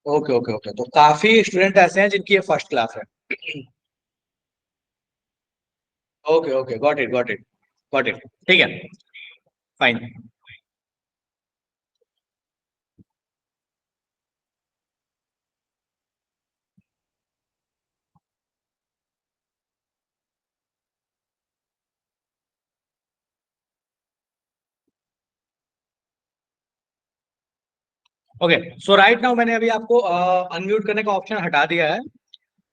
Okay okay okay, तो काफी student ऐसे हैं जिनकी ये फर्स्ट क्लास है। Okay okay, got it got it got it. ठीक है, फाइन। ओके, सो राइट नाउ मैंने अभी आपको अनम्यूट करने का ऑप्शन हटा दिया है।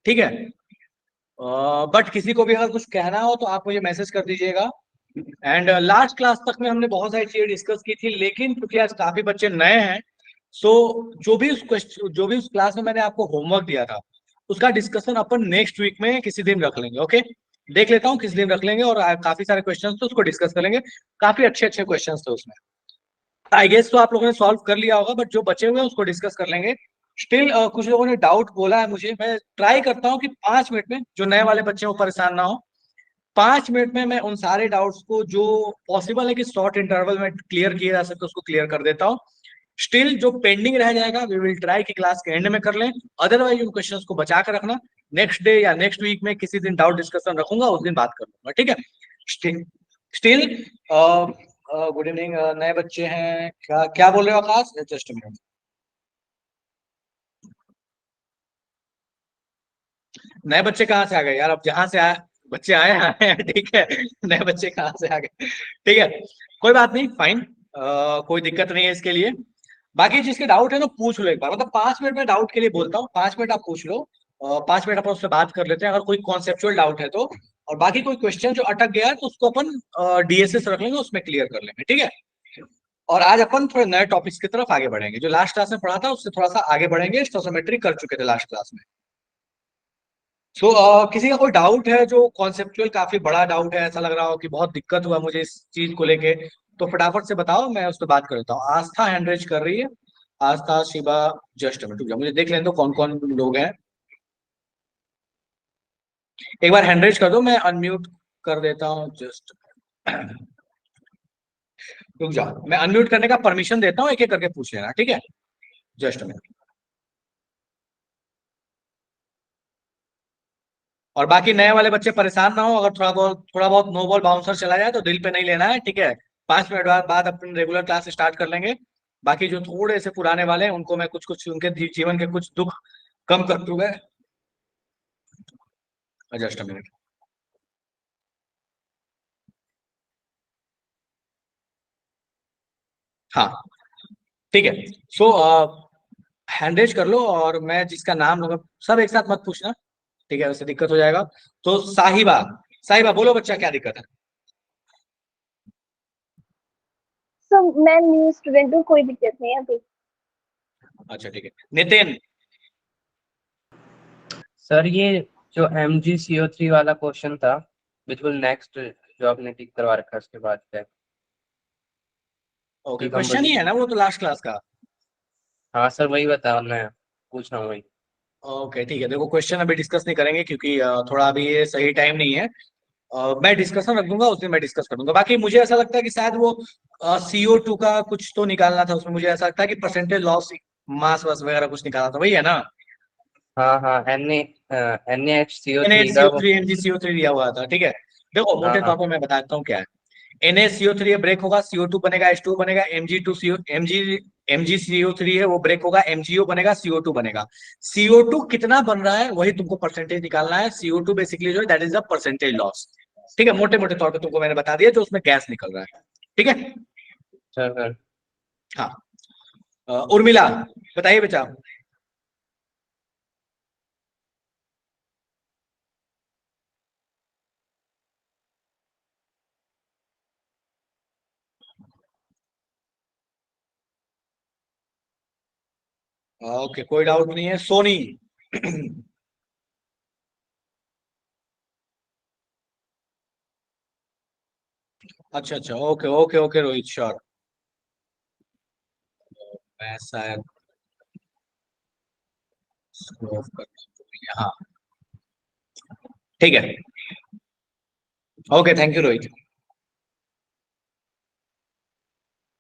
ठीक है, बट किसी को भी अगर कुछ कहना हो तो आप मुझे मैसेज कर दीजिएगा। एंड लास्ट क्लास तक में हमने बहुत सारी चीजें डिस्कस की थी, लेकिन क्योंकि आज काफी बच्चे नए हैं, सो जो भी उस क्लास में मैंने आपको होमवर्क दिया था उसका डिस्कशन अपन नेक्स्ट वीक में किसी दिन रख लेंगे। ओके, देख लेता हूँ किस दिन रख लेंगे, और काफी सारे क्वेश्चंस थे उसको डिस्कस कर लेंगे। काफी अच्छे अच्छे क्वेश्चंस थे उसमें। आई गेस तो आप लोगों ने सॉल्व कर लिया होगा, बट जो बचे हुए हैं उसको डिस्कस कर लेंगे। स्टिल कुछ लोगों ने डाउट बोला है मुझे, मैं ट्राई करता हूँ कि 5 मिनट में जो नए वाले बच्चे हैं वो परेशान ना हो। 5 मिनट में मैं उन सारे डाउट्स को जो पॉसिबल है कि शॉर्ट इंटरवल में क्लियर किया जा सके उसको क्लियर कर देता हूँ। स्टिल जो पेंडिंग रह जाएगा वी विल ट्राई कि क्लास के एंड में कर लें। अदरवाइज उन क्वेश्चंस को बचा कर रखना, नेक्स्ट डे या नेक्स्ट वीक में किसी दिन डाउट डिस्कशन रखूंगा, उस दिन बात कर लूंगा। ठीक है, स्टिल स्टिल गुड इवनिंग। नए बच्चे हैं, क्या क्या बोल रहे हो आकाश? Just minute. नए बच्चे कहाँ से आ गए यार? अब जहां से आए बच्चे आए आए हैं, ठीक है। नए बच्चे कहाँ से आ गए? ठीक है, कोई बात नहीं, फाइन। कोई दिक्कत नहीं है इसके लिए। बाकी जिसके डाउट है ना पूछ लो एक बार, मतलब 5 मिनट में डाउट के लिए बोलता हूँ, 5 मिनट आप पूछ लो। 5 मिनट अपन उससे बात कर लेते हैं अगर कोई कॉन्सेप्चुअल डाउट है तो। और बाकी कोई क्वेश्चन जो अटक गया है तो उसको अपन डीएसएस रख लेंगे, उसमें क्लियर कर लेंगे। ठीक है, और आज अपन थोड़े नए टॉपिक्स की तरफ आगे बढ़ेंगे। जो लास्ट क्लास में पढ़ा था उससे थोड़ा सा आगे बढ़ेंगे, स्टोसोमेट्री कर चुके थे लास्ट क्लास में। सो किसी का कोई डाउट है जो कॉन्सेप्चुअल काफी बड़ा डाउट है, ऐसा लग रहा हो कि बहुत दिक्कत हुआ मुझे इस चीज को लेके, तो फटाफट से बताओ, मैं उस पर बात कर लेता हूँ। आस्था हैंड रेज कर रही है। आस्था, शिवा, जस्ट मिनट रुक जाओ, मुझे देख लेने दो कौन कौन लोग हैं। एक बार हैंड रेज कर दो, मैं अनम्यूट कर देता हूँ, जस्ट रुक जाओ, मैं अनम्यूट करने का परमिशन देता हूँ, एक एक करके पूछ लेना। ठीक है, जस्ट मिनट। और बाकी नए वाले बच्चे परेशान ना हो, अगर थोड़ा बहुत नो बॉल बाउंसर चला जाए तो दिल पे नहीं लेना है। ठीक है, 5 मिनट बाद अपन रेगुलर क्लास स्टार्ट कर लेंगे। बाकी जो थोड़े से पुराने वाले हैं उनको मैं कुछ कुछ उनके जीवन के कुछ दुख कम कर दूंगा। Just a minute. हाँ, ठीक है। सो हैंडरेज कर लो, और मैं जिसका नाम लूंगा, सब एक साथ मत पूछना, ठीक है, वैसे दिक्कत हो जाएगा। तो साहिबा, साहिबा बोलो बच्चा, क्या दिक्कत है? सब मैं न्यू स्टूडेंट हूँ, कोई दिक्कत नहीं है अभी। अच्छा ठीक है, नितिन। सर ये जो MgCO3 वाला क्वेश्चन था, बिल्कुल नेक्स्ट जो आपने टिक करवा रखा है उसके बाद क्या ओके, क्वेश्चन ही है डिकम्पोजिशन। ना वो तो लास्ट क्लास का। हाँ सर वही बता, मैं पूछ रहा हूँ वही। ओके ठीक है, देखो क्वेश्चन अभी डिस्कस नहीं करेंगे क्योंकि थोड़ा अभी ये सही टाइम नहीं है। मैं डिस्कशन रख दूंगा, उस दिन मैं डिस्कस कर दूंगा। बाकी मुझे ऐसा लगता है कि शायद वो CO2 का कुछ तो निकालना था उसमें, मुझे ऐसा लगता है कि परसेंटेज लॉस मास वास वगैरह कुछ निकालना था, वही है ना? हाँ हाँ, NaHCO3 का वो। NaCO3 MgCO3 दिया हुआ था, ठीक है। देखो हाँ मोटे तौर हाँ पर मैं बताता हूँ क्या है। NaCO3 ब्रेक होगा, CO2 बनेगा, H2 बनेगा, MgCO3 है वो ब्रेक होगा, MgO बनेगा, CO2 बनेगा। CO2 कितना बन रहा है वही तुमको परसेंटेज निकालना है। CO2 बेसिकली जो है that is the percentage loss. ठीक है, मोटे मोटे तौर पे तुमको मैंने बता दिया जो उसमें गैस निकल रहा है। ठीक है, सर। हाँ। उर्मिला, बताइए बेटा। ओके, कोई डाउट नहीं है। सोनी। अच्छा अच्छा, okay okay okay Rohit, sure. मैं शायद scroll करता हूँ। हाँ, ठीक है, ओके, थैंक यू रोहित।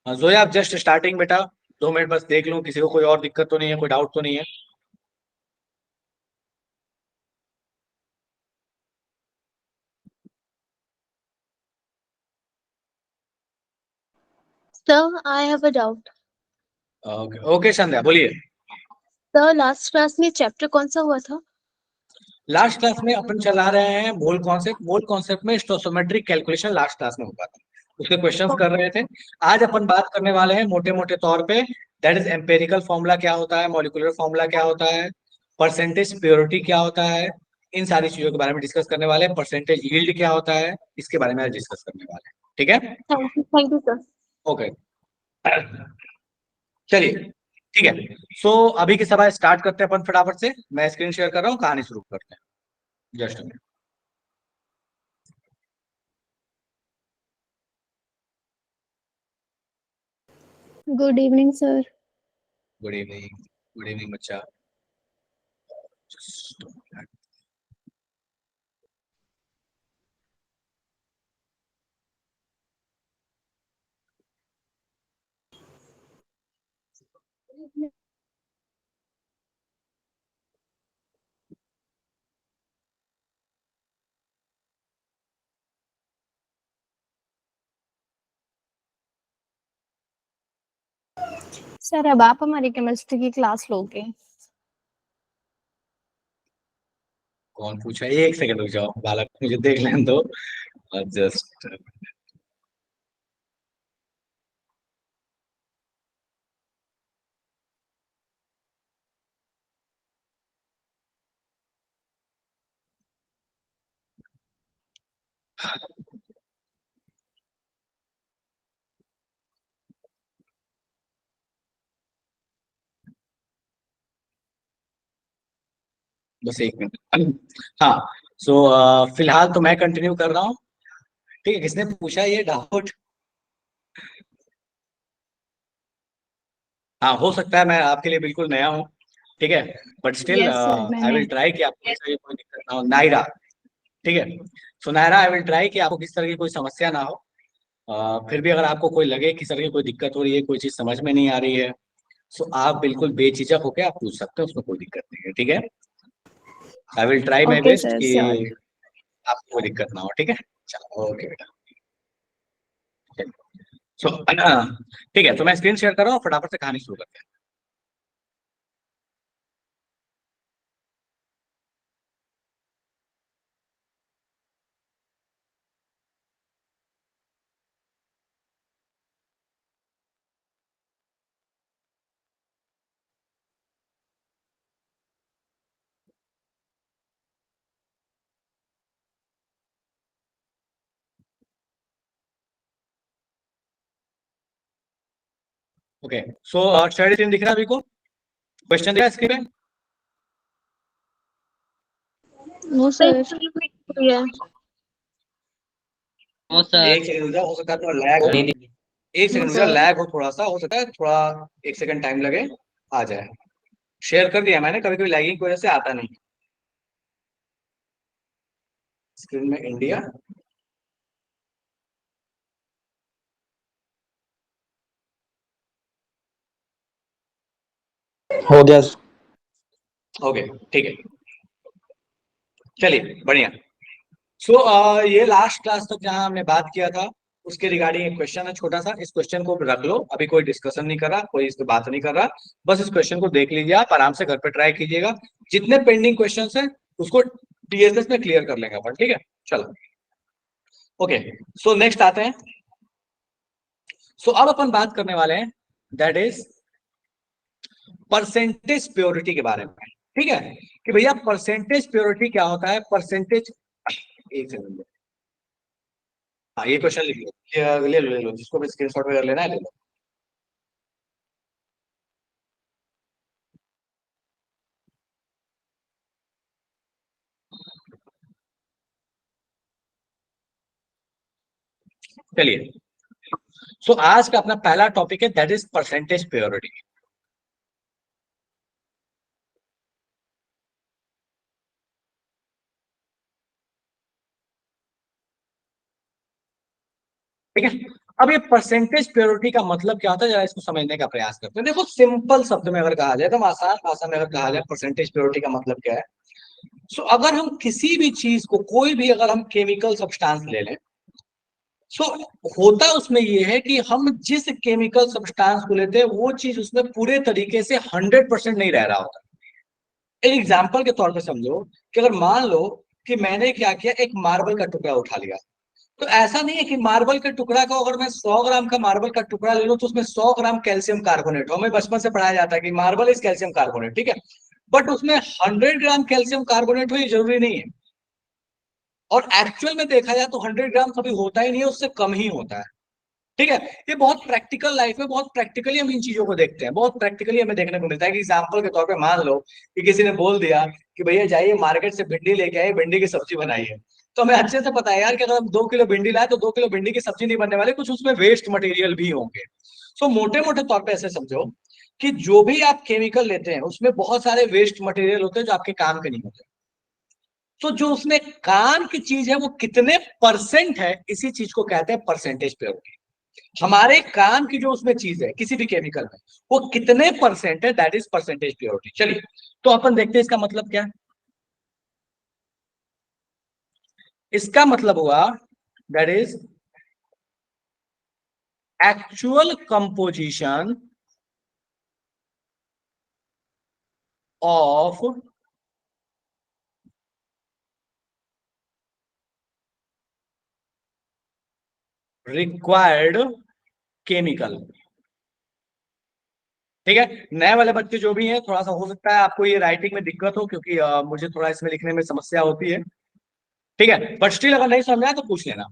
हाँ, जोया आप जस्ट स्टार्टिंग बेटा, 2 मिनट बस देख लूं किसी को कोई और दिक्कत तो नहीं है, कोई डाउट तो नहीं है। Sir I have a doubt. Okay okay Sandhya बोलिए। सर लास्ट क्लास में चैप्टर कौन सा हुआ था? लास्ट क्लास में अपन चला रहे हैं मोल कॉन्सेप्ट में स्टोइकोमेट्रिक कैलकुलेशन लास्ट क्लास में हुआ था, उसके क्वेश्चंस कर रहे थे। आज अपन बात करने वाले हैं मोटे मोटे तौर पे, दैट इज एम्पेरिकल फॉर्मूला क्या होता है, मॉलिक्यूलर फॉर्मूला क्या होता है, परसेंटेज प्योरिटी क्या होता है, इन सारी चीजों के बारे में डिस्कस करने वाले हैं। परसेंटेज यील्ड क्या होता है, इसके बारे में आज डिस्कस करने वाले हैं। ठीक है, थैंक यू सर। ओके चलिए ठीक है। सो अभी की सभा स्टार्ट करते हैं अपन फटाफट से। मैं स्क्रीन शेयर कर रहा हूँ, कहानी शुरू करते हैं। Just good evening sir. Good evening, good evening बच्चा। सर अब आप हमारी केमिस्ट्री की क्लास लोगे? कौन पूछा? एक सेकंड रुक जाओ बालक, मुझे देख लेने दो। जस्ट बस एक मिनट। हाँ, सो फिलहाल तो मैं कंटिन्यू कर रहा हूँ। ठीक है, किसने पूछा ये डाउट? हाँ, हो सकता है मैं आपके लिए बिल्कुल नया हूँ, ठीक है, but still yes sir I मैंने। विल ट्राई कि आपको किसी तरह की कोई दिक्कत ना हो। नायरा, ठीक है। सो नायरा, आई विल ट्राई कि आपको किसी तरह की कोई समस्या ना हो। फिर भी अगर आपको कोई लगे किसी तरह की कोई दिक्कत हो रही है, कोई चीज समझ में नहीं आ रही है, सो आप बिल्कुल बेझिझक होकर आप पूछ सकते हैं, उसमें कोई दिक्कत नहीं है। ठीक है, I will try my okay best sir कि श्योर। आपको कोई दिक्कत ना हो। ठीक है, चलो ओके बेटा। सो ठीक है, तो मैं स्क्रीन शेयर कर रहा हूँ, फटाफट से कहानी शुरू करते हैं। ओके, सो स्टडी टीम दिख रहा है अभी को? क्वेश्चन दिख रहा है स्क्रीन पे? No sir. No sir. एक सेकंड रुक जाओ, हो सकता है थोड़ा लैग हो। नहीं दिख एक नो सेकंड रुक जाओ, सर। लैग हो थोड़ा सा, हो सकता है थोड़ा एक सेकंड टाइम लगे, आ जाए। शेयर कर दिया मैंने, कभी कभी लैगिंग की वजह से आता नहीं स्क्रीन में। इंडिया, हो गया। ओके ठीक है, चलिए बढ़िया। सो ये लास्ट क्लास तक जहां हमने बात किया था, उसके रिगार्डिंग एक क्वेश्चन है छोटा सा। इस क्वेश्चन को रख लो, अभी कोई डिस्कशन नहीं कर रहा, कोई इस पे बात नहीं कर रहा। बस इस क्वेश्चन को देख लीजिए, आप आराम से घर पे ट्राई कीजिएगा। जितने पेंडिंग क्वेश्चन हैं उसको टीएसएस में क्लियर कर लेंगे अपन। ठीक है, चलो ओके। सो नेक्स्ट आते हैं। सो अब अपन बात करने वाले हैं, दैट इज परसेंटेज प्योरिटी के बारे में। ठीक है, कि भैया परसेंटेज प्योरिटी क्या होता है, परसेंटेज। एक सेकंड, हाँ ये क्वेश्चन लिख लो, ले लो जिसको भी स्क्रीनशॉट वगैरह लेना है ले लो। चलिए, सो आज का अपना पहला टॉपिक है, दैट इज परसेंटेज प्योरिटी। ठीक है, अब ये परसेंटेज प्योरिटी का मतलब क्या होता है, जरा इसको समझने का प्रयास करते हैं। देखो सिंपल शब्द में अगर कहा जाए, तो आसान भाषा में अगर कहा जाए परसेंटेज प्योरिटी का मतलब क्या है। सो अगर हम किसी भी चीज को, कोई भी अगर हम केमिकल सब्सटेंस ले लें, सो होता उसमें ये है कि हम जिस केमिकल सब्सटेंस को लेते हैं वो चीज उसमें पूरे तरीके से 100% नहीं रह रहा होता। एक एग्जाम्पल के तौर पे समझो कि अगर मान लो कि मैंने क्या किया, एक मार्बल का टुकड़ा उठा लिया, तो ऐसा नहीं है कि मार्बल के टुकड़ा को अगर मैं 100 ग्राम का मार्बल का टुकड़ा ले लूं तो उसमें 100 ग्राम कैल्शियम कार्बोनेट हो। हमें बचपन से पढ़ाया जाता है कि मार्बल इज कैल्शियम कार्बोनेट, ठीक है, बट उसमें 100 ग्राम कैल्शियम कार्बोनेट हो ये जरूरी नहीं है। और एक्चुअल में देखा जाए तो 100 ग्राम कभी होता ही नहीं है, उससे कम ही होता है, ठीक है। ये बहुत प्रैक्टिकल लाइफ में बहुत प्रैक्टिकली हम इन चीजों को देखते हैं, बहुत प्रैक्टिकली हमें देखने को मिलता है कि एग्जाम्पल के तौर पे मान लो कि किसी ने बोल दिया कि भैया जाइए मार्केट से भिंडी लेके आइए, भिंडी की सब्जी बनाइए, तो हमें अच्छे से पता है यार कि अगर हम 2 किलो भिंडी लाए तो 2 किलो भिंडी की सब्जी नहीं बनने वाली, कुछ उसमें वेस्ट मटेरियल भी होंगे। सो मोटे मोटे तौर पे ऐसे समझो कि जो भी आप केमिकल लेते हैं उसमें बहुत सारे वेस्ट मटेरियल होते हैं जो आपके काम के नहीं होते। तो जो उसमें काम की चीज है वो कितने परसेंट है, इसी चीज को कहते हैं परसेंटेज प्योरिटी। हमारे काम की जो उसमें चीज है किसी भी केमिकल में वो कितने परसेंट है, दैट इज परसेंटेज प्योरिटी। चलिए तो अपन देखते हैं इसका मतलब क्या है। इसका मतलब हुआ that is actual composition of required chemical. ठीक है, नए वाले बच्चे जो भी हैं थोड़ा सा हो सकता है आपको ये राइटिंग में दिक्कत हो, क्योंकि मुझे थोड़ा इसमें लिखने में समस्या होती है, ठीक है, बट स्टिल अगर नहीं समझा तो पूछ लेना।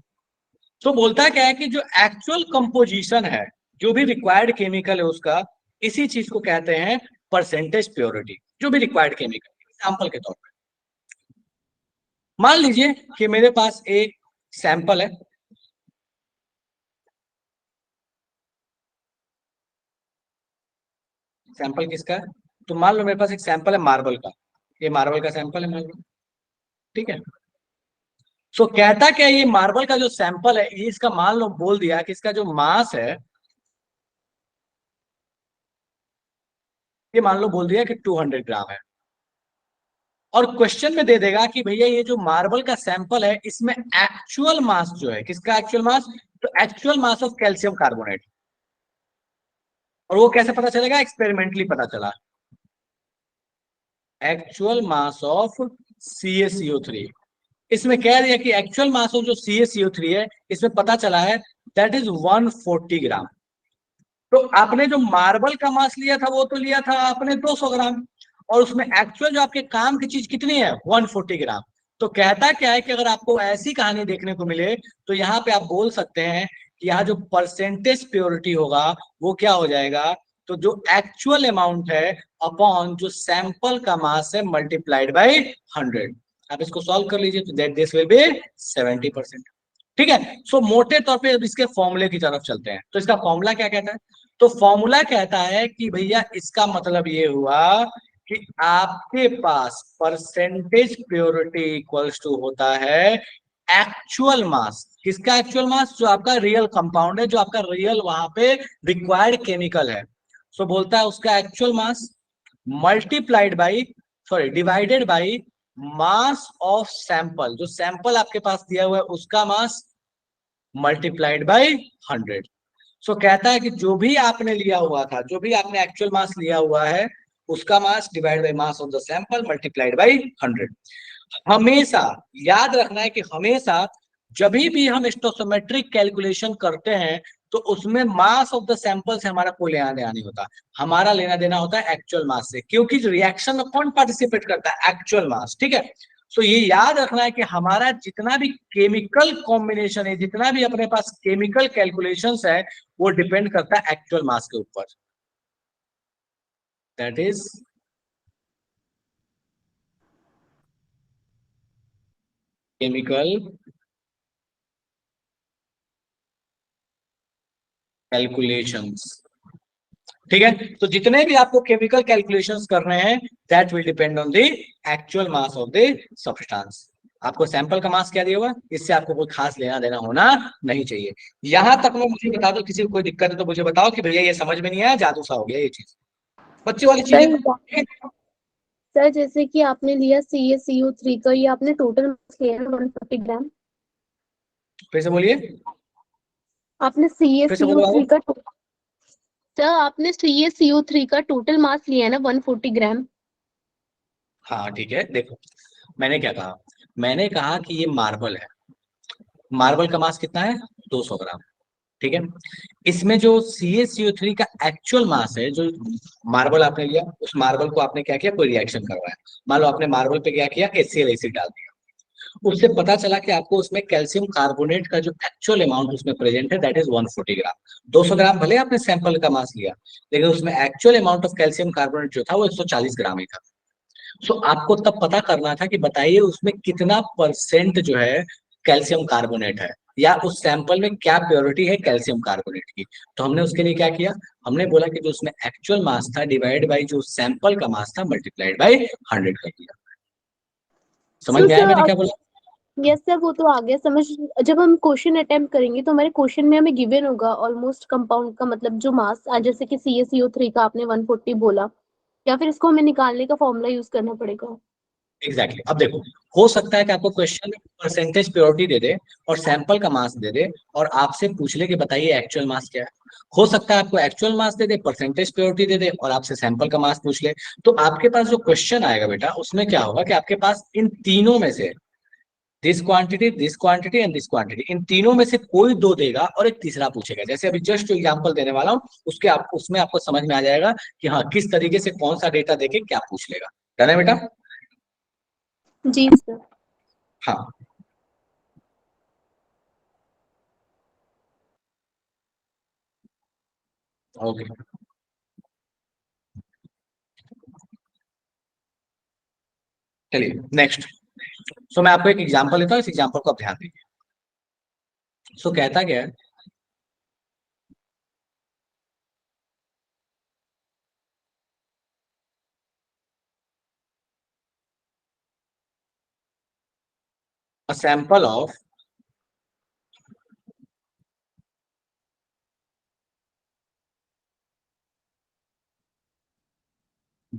तो बोलता है क्या है कि जो एक्चुअल कंपोजिशन है, जो भी रिक्वायर्ड केमिकल है उसका, इसी चीज को कहते हैं परसेंटेज प्योरिटी। जो भी रिक्वायर्ड केमिकल, एग्जाम्पल के तौर पर मान लीजिए कि मेरे पास एक सैंपल है, सैंपल किसका है, तो मान लो मेरे पास एक सैंपल है मार्बल का, ये मार्बल का सैंपल है मान लो, ठीक है। सो कहता क्या है, ये मार्बल का जो सैंपल है ये इसका मान लो बोल दिया कि इसका जो मास है, ये मान लो बोल दिया कि 200 ग्राम है, और क्वेश्चन में दे देगा कि भैया ये जो मार्बल का सैंपल है इसमें एक्चुअल मास जो है, किसका एक्चुअल मास, तो actual mass of calcium carbonate. और वो कैसे पता चलेगा, एक्सपेरिमेंटली पता चला, एक्चुअल मास ऑफ CaCO3। इसमें कह दिया कि एक्चुअल मास ऑफ जो CaCO3 है इसमें पता चला है दैट इज 140 ग्राम। तो आपने जो मार्बल का मास लिया था वो तो लिया था आपने 200 ग्राम, और उसमें एक्चुअल जो आपके काम की चीज कितनी है, 140 ग्राम। तो कहता क्या है कि अगर आपको ऐसी कहानी देखने को मिले तो यहाँ पे आप बोल सकते हैं कि यहाँ जो परसेंटेज प्योरिटी होगा वो क्या हो जाएगा, तो जो एक्चुअल अमाउंट है अपॉन जो सैंपल का मास है मल्टीप्लाइड बाई 100। आप इसको सॉल्व कर लीजिए तो दैट दिस विल बी 70%। ठीक है, सो मोटे तौर पे अब इसके फॉर्मूले की तरफ चलते हैं। तो इसका फॉर्मूला क्या कहता है, तो फॉर्मूला कहता है कि भैया इसका मतलब ये हुआ कि आपके पास परसेंटेज प्योरिटी इक्वल्स टू होता है एक्चुअल मास। किसका एक्चुअल मास, जो आपका रियल कंपाउंड है, जो आपका रियल वहां पे रिक्वायर्ड केमिकल है। सो बोलता है उसका actual mass multiplied by, sorry divided by mass of sample, जो सैंपल आपके पास दिया हुआ है उसका मास मल्टीप्लाइड बाई 100। सो कहता है कि जो भी आपने लिया हुआ था, जो भी आपने एक्चुअल मास लिया हुआ है उसका mass divide by mass of the sample multiplied by 100। हमेशा याद रखना है कि हमेशा जब भी हम स्टोइकोमेट्रिक कैलकुलेशन करते हैं तो उसमें मास ऑफ द सैंपल से हमारा कोई लेना देना नहीं होता, हमारा लेना देना होता है एक्चुअल मास से, क्योंकि रिएक्शन में कौन पार्टिसिपेट करता है, एक्चुअल मास। ठीक है, सो ये याद रखना है कि हमारा जितना भी केमिकल कॉम्बिनेशन है, जितना भी अपने पास केमिकल कैलकुलेशंस है, वो डिपेंड करता है एक्चुअल मास के ऊपर। That is chemical calculations. ठीक है, तो जितने भी आपको केमिकल कैलकुलेशंस कर रहे हैं that will depend on the actual mass of the substance. आपको सैंपल का मास क्या दिया हुआ, इससे आपको कोई खास लेना देना होना नहीं चाहिए। यहां तक में मुझे बता दो, किसी को कोई दिक्कत है तो मुझे बताओ कि भैया ये समझ में नहीं आया, जादू सा हो गया ये चीज, बच्चे वाली चीजें। सर जैसे कि आपने लिया CaCO3 का, ये आपने टोटल लिया 140 ग्राम। फिर से बोलिए। आपने फिर से बोलो CaCO3 का सर आपने CaCO3 का टोटल मास लिया है ना 140 ग्राम। हाँ ठीक है, देखो मैंने क्या कहा, मैंने कहा कि ये मार्बल है, मार्बल का मास कितना है 200 ग्राम, ठीक है। इसमें जो CaCO3 का एक्चुअल मास है, जो मार्बल आपने लिया, उस मार्बल को आपने क्या किया, कोई रिएक्शन करवाया, मान लो आपने मार्बल पे क्या किया, HCl एसिड डाल दिया, उससे पता चला कि आपको उसमें कैल्शियम कार्बोनेट का जो एक्चुअल अमाउंट उसमें प्रेजेंट है दैट इज 140 ग्राम। 200 ग्राम भले आपने सैंपल का मास लिया, लेकिन उसमें actual amount of calcium carbonate जो था वो 140 ग्राम ही था। सो आपको तब पता करना था कि बताइए उसमें कितना परसेंट जो है कैल्शियम कार्बोनेट है, या उस सैंपल में क्या प्योरिटी है कैल्शियम कार्बोनेट की। तो हमने उसके लिए क्या किया, हमने बोला कि जो उसमें एक्चुअल मास था डिवाइड बाई जो सैंपल का मास था मल्टीप्लाइड बाई 100 कर दिया। समझ सो में आया मैंने सर क्या बोला? यस सर वो तो आ गया समझ। जब हम क्वेश्चन अटेम्प्ट करेंगे तो हमारे क्वेश्चन में हमें गिवन होगा ऑलमोस्ट कंपाउंड का मतलब जो मास जैसे कि CaCO3 का आपने 140 बोला, या फिर इसको हमें निकालने का फॉर्मूला यूज करना पड़ेगा। Exactly exactly. अब देखो, हो सकता है कि आपको क्वेश्चन में परसेंटेज प्योरिटी दे दे और सैंपल का मास दे दे और आपसे पूछ ले कि बताइए एक्चुअल मास क्या है। हो सकता है आपको एक्चुअल मास दे दे, परसेंटेज प्योरिटी दे दे और आपसे सैंपल का मास पूछ ले। तो आपके पास जो क्वेश्चन आएगा बेटा, उसमें क्या होगा कि आपके पास इन तीनों में से this quantity and this quantity, इन तीनों में से कोई दो देगा और एक तीसरा पूछेगा। जैसे अभी जस्ट एग्जांपल देने वाला हूँ, उसके आप उसमें आपको समझ में आ जाएगा कि हाँ किस तरीके से कौन सा डेटा देके क्या पूछ लेगा। डन है बेटा? जी सर। हाँ ओके, चलिए नेक्स्ट। सो मैं आपको एक एग्जांपल लेता हूँ, इस एग्जांपल को आप ध्यान दीजिए। सो कहता क्या है, a sample of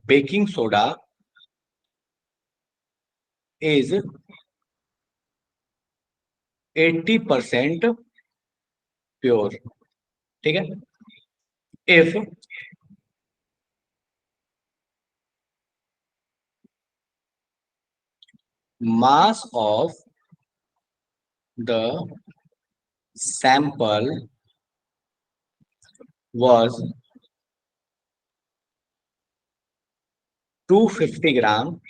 baking soda is 80% pure, ठीक है। If mass of the sample was 250 gram,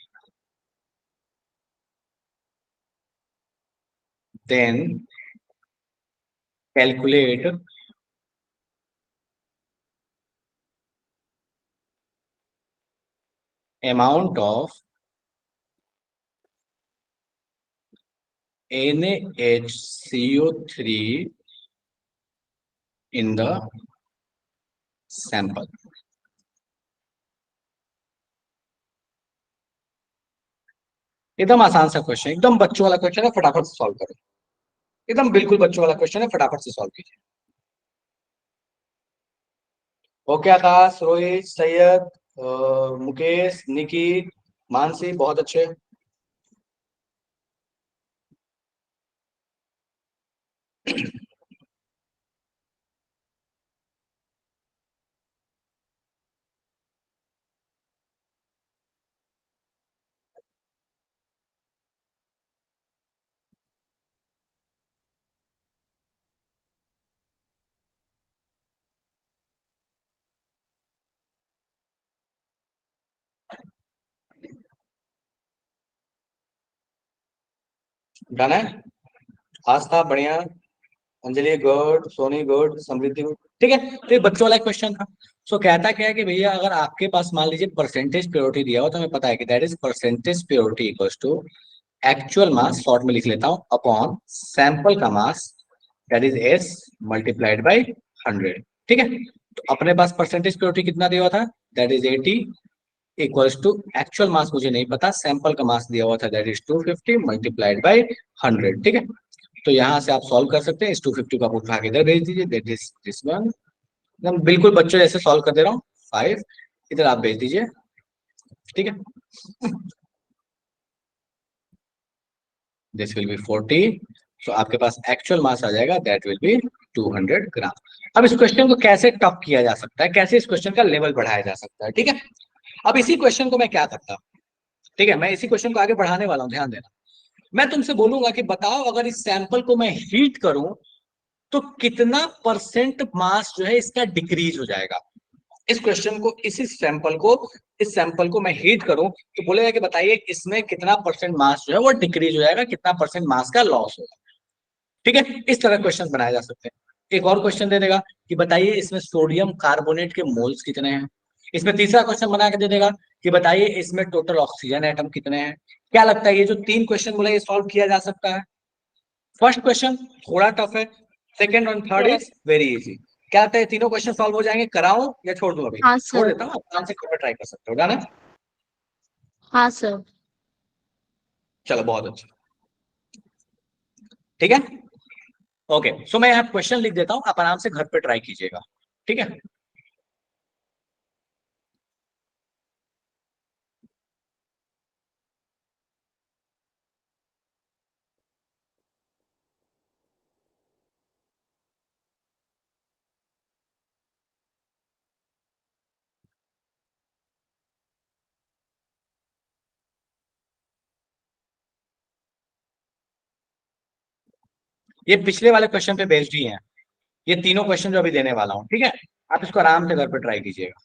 then calculate amount of NaHCO3 in the sample। एकदम आसान सा क्वेश्चन, एकदम बच्चों वाला क्वेश्चन है, फटाफट से सॉल्व करो। एकदम बिल्कुल बच्चों वाला क्वेश्चन है, फटाफट से सॉल्व कीजिए। ओके आकाश, रोहित, सैयद, मुकेश, निकी, मानसी, बहुत अच्छे। डन है? आस्था बढ़िया, अंजलि गुड, सोनी गुड, समृद्धि गुड, ठीक है। तो ये बच्चों वाला क्वेश्चन था। सो कहता क्या है कि भैया अगर आपके पास मान लीजिए परसेंटेज प्योरिटी दिया हो, तो हमें पता है कि that is percentage purity equals to actual mass, short में लिख लेता हूं, अपॉन सैंपल का mass that is S multiplied by 100, ठीक है। तो अपने पास परसेंटेज प्योरिटी कितना दिया हुआ था, that is 80 equals to actual mass मुझे नहीं पता, सैंपल का मास दिया हुआ था दैट इज 250 मल्टीप्लाइड बाई 100, ठीक है। तो यहाँ से आप सॉल्व कर सकते हैं, इस 250 को आप उठा के इधर भेज दीजिए, दैट इज दिस वन। एकदम बिल्कुल बच्चों जैसे सॉल्व कर दे रहा हूँ, 5 इधर आप भेज दीजिए, ठीक है। दिस विल बी 40, सो आपके पास एक्चुअल मास आ जाएगा दैट विल बी 200 ग्राम। अब इस क्वेश्चन को कैसे टफ किया जा सकता है, कैसे इस क्वेश्चन का लेवल बढ़ाया जा सकता है, ठीक है। अब इसी क्वेश्चन को मैं क्या करता, ठीक है, मैं इसी क्वेश्चन को आगे बढ़ाने वाला हूं, ध्यान देना। मैं तुमसे बोलूंगा कि बताओ अगर इस सैंपल को मैं हीट करूं तो कितना परसेंट मास जो है इसका डिक्रीज हो जाएगा। इस क्वेश्चन को, इस सैंपल को मैं हीट करूं तो बोलेगा कि बताइए इसमें कितना परसेंट मास जो है वो डिक्रीज हो जाएगा, कितना परसेंट मास का लॉस होगा, ठीक है। इस तरह क्वेश्चन बनाए जा सकते हैं। एक और क्वेश्चन दे देगा कि बताइए इसमें सोडियम कार्बोनेट के मोल्स कितने हैं। इसमें तीसरा क्वेश्चन बना के दे देगा कि बताइए इसमें टोटल ऑक्सीजन एटम कितने हैं। क्या लगता है ये जो 3 क्वेश्चन बोला ये सॉल्व किया जा सकता है? फर्स्ट क्वेश्चन थोड़ा टफ है, सेकंड और थर्ड इज वेरी इजी। क्या लगता है तीनों क्वेश्चन सॉल्व हो जाएंगे? कराऊं या छोड़ दूं? अभी हाँ छोड़ सर। देता हूँ, आप आराम से खुद ट्राई कर सकते हो ना। हाँ सर। चलो बहुत अच्छा, ठीक है, ओके। सो मैं यहाँ क्वेश्चन लिख देता हूँ, आप आराम से घर पे ट्राई कीजिएगा, ठीक है। ये पिछले वाले क्वेश्चन पे बेस्ड ही है, ये तीनों क्वेश्चन जो अभी देने वाला हूँ, ठीक है। आप इसको आराम से घर पे ट्राई कीजिएगा।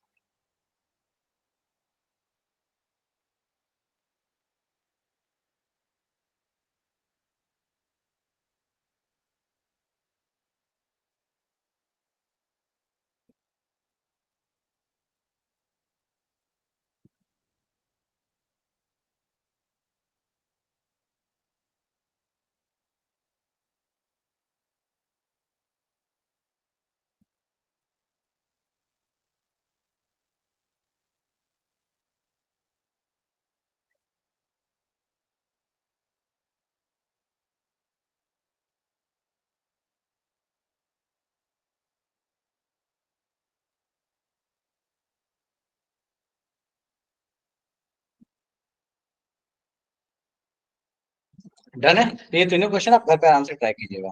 डन है, तो ये तीनों क्वेश्चन आप घर पे आराम से ट्राई कीजिएगा।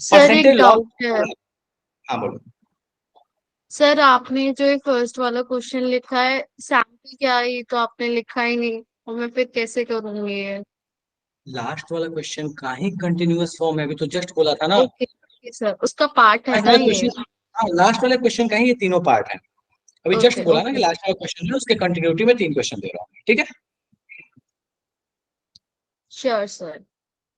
सर एक परसेंटेज लॉस, डाउट है। हाँ बोलो। सर आपने जो ये फर्स्ट वाला क्वेश्चन लिखा है सैम्पल क्या है, ये तो आपने लिखा ही नहीं, और मैं फिर कैसे करूंगी ये? लास्ट वाला क्वेश्चन का ही कंटिन्यूअस फॉर्म है, अभी तो जस्ट बोला था ना। ओके सर, उसका पार्ट है लास्ट ना वाला ये? क्वेश्चन, हाँ लास्ट वाले क्वेश्चन का ही ये तीनों पार्ट है। अभी जस्ट ओके बोला ना कि ओके लास्ट वाला क्वेश्चन है, उसके कंटिन्यूटी में 3 क्वेश्चन दे रहा हूँ, ठीक है। Sure sir.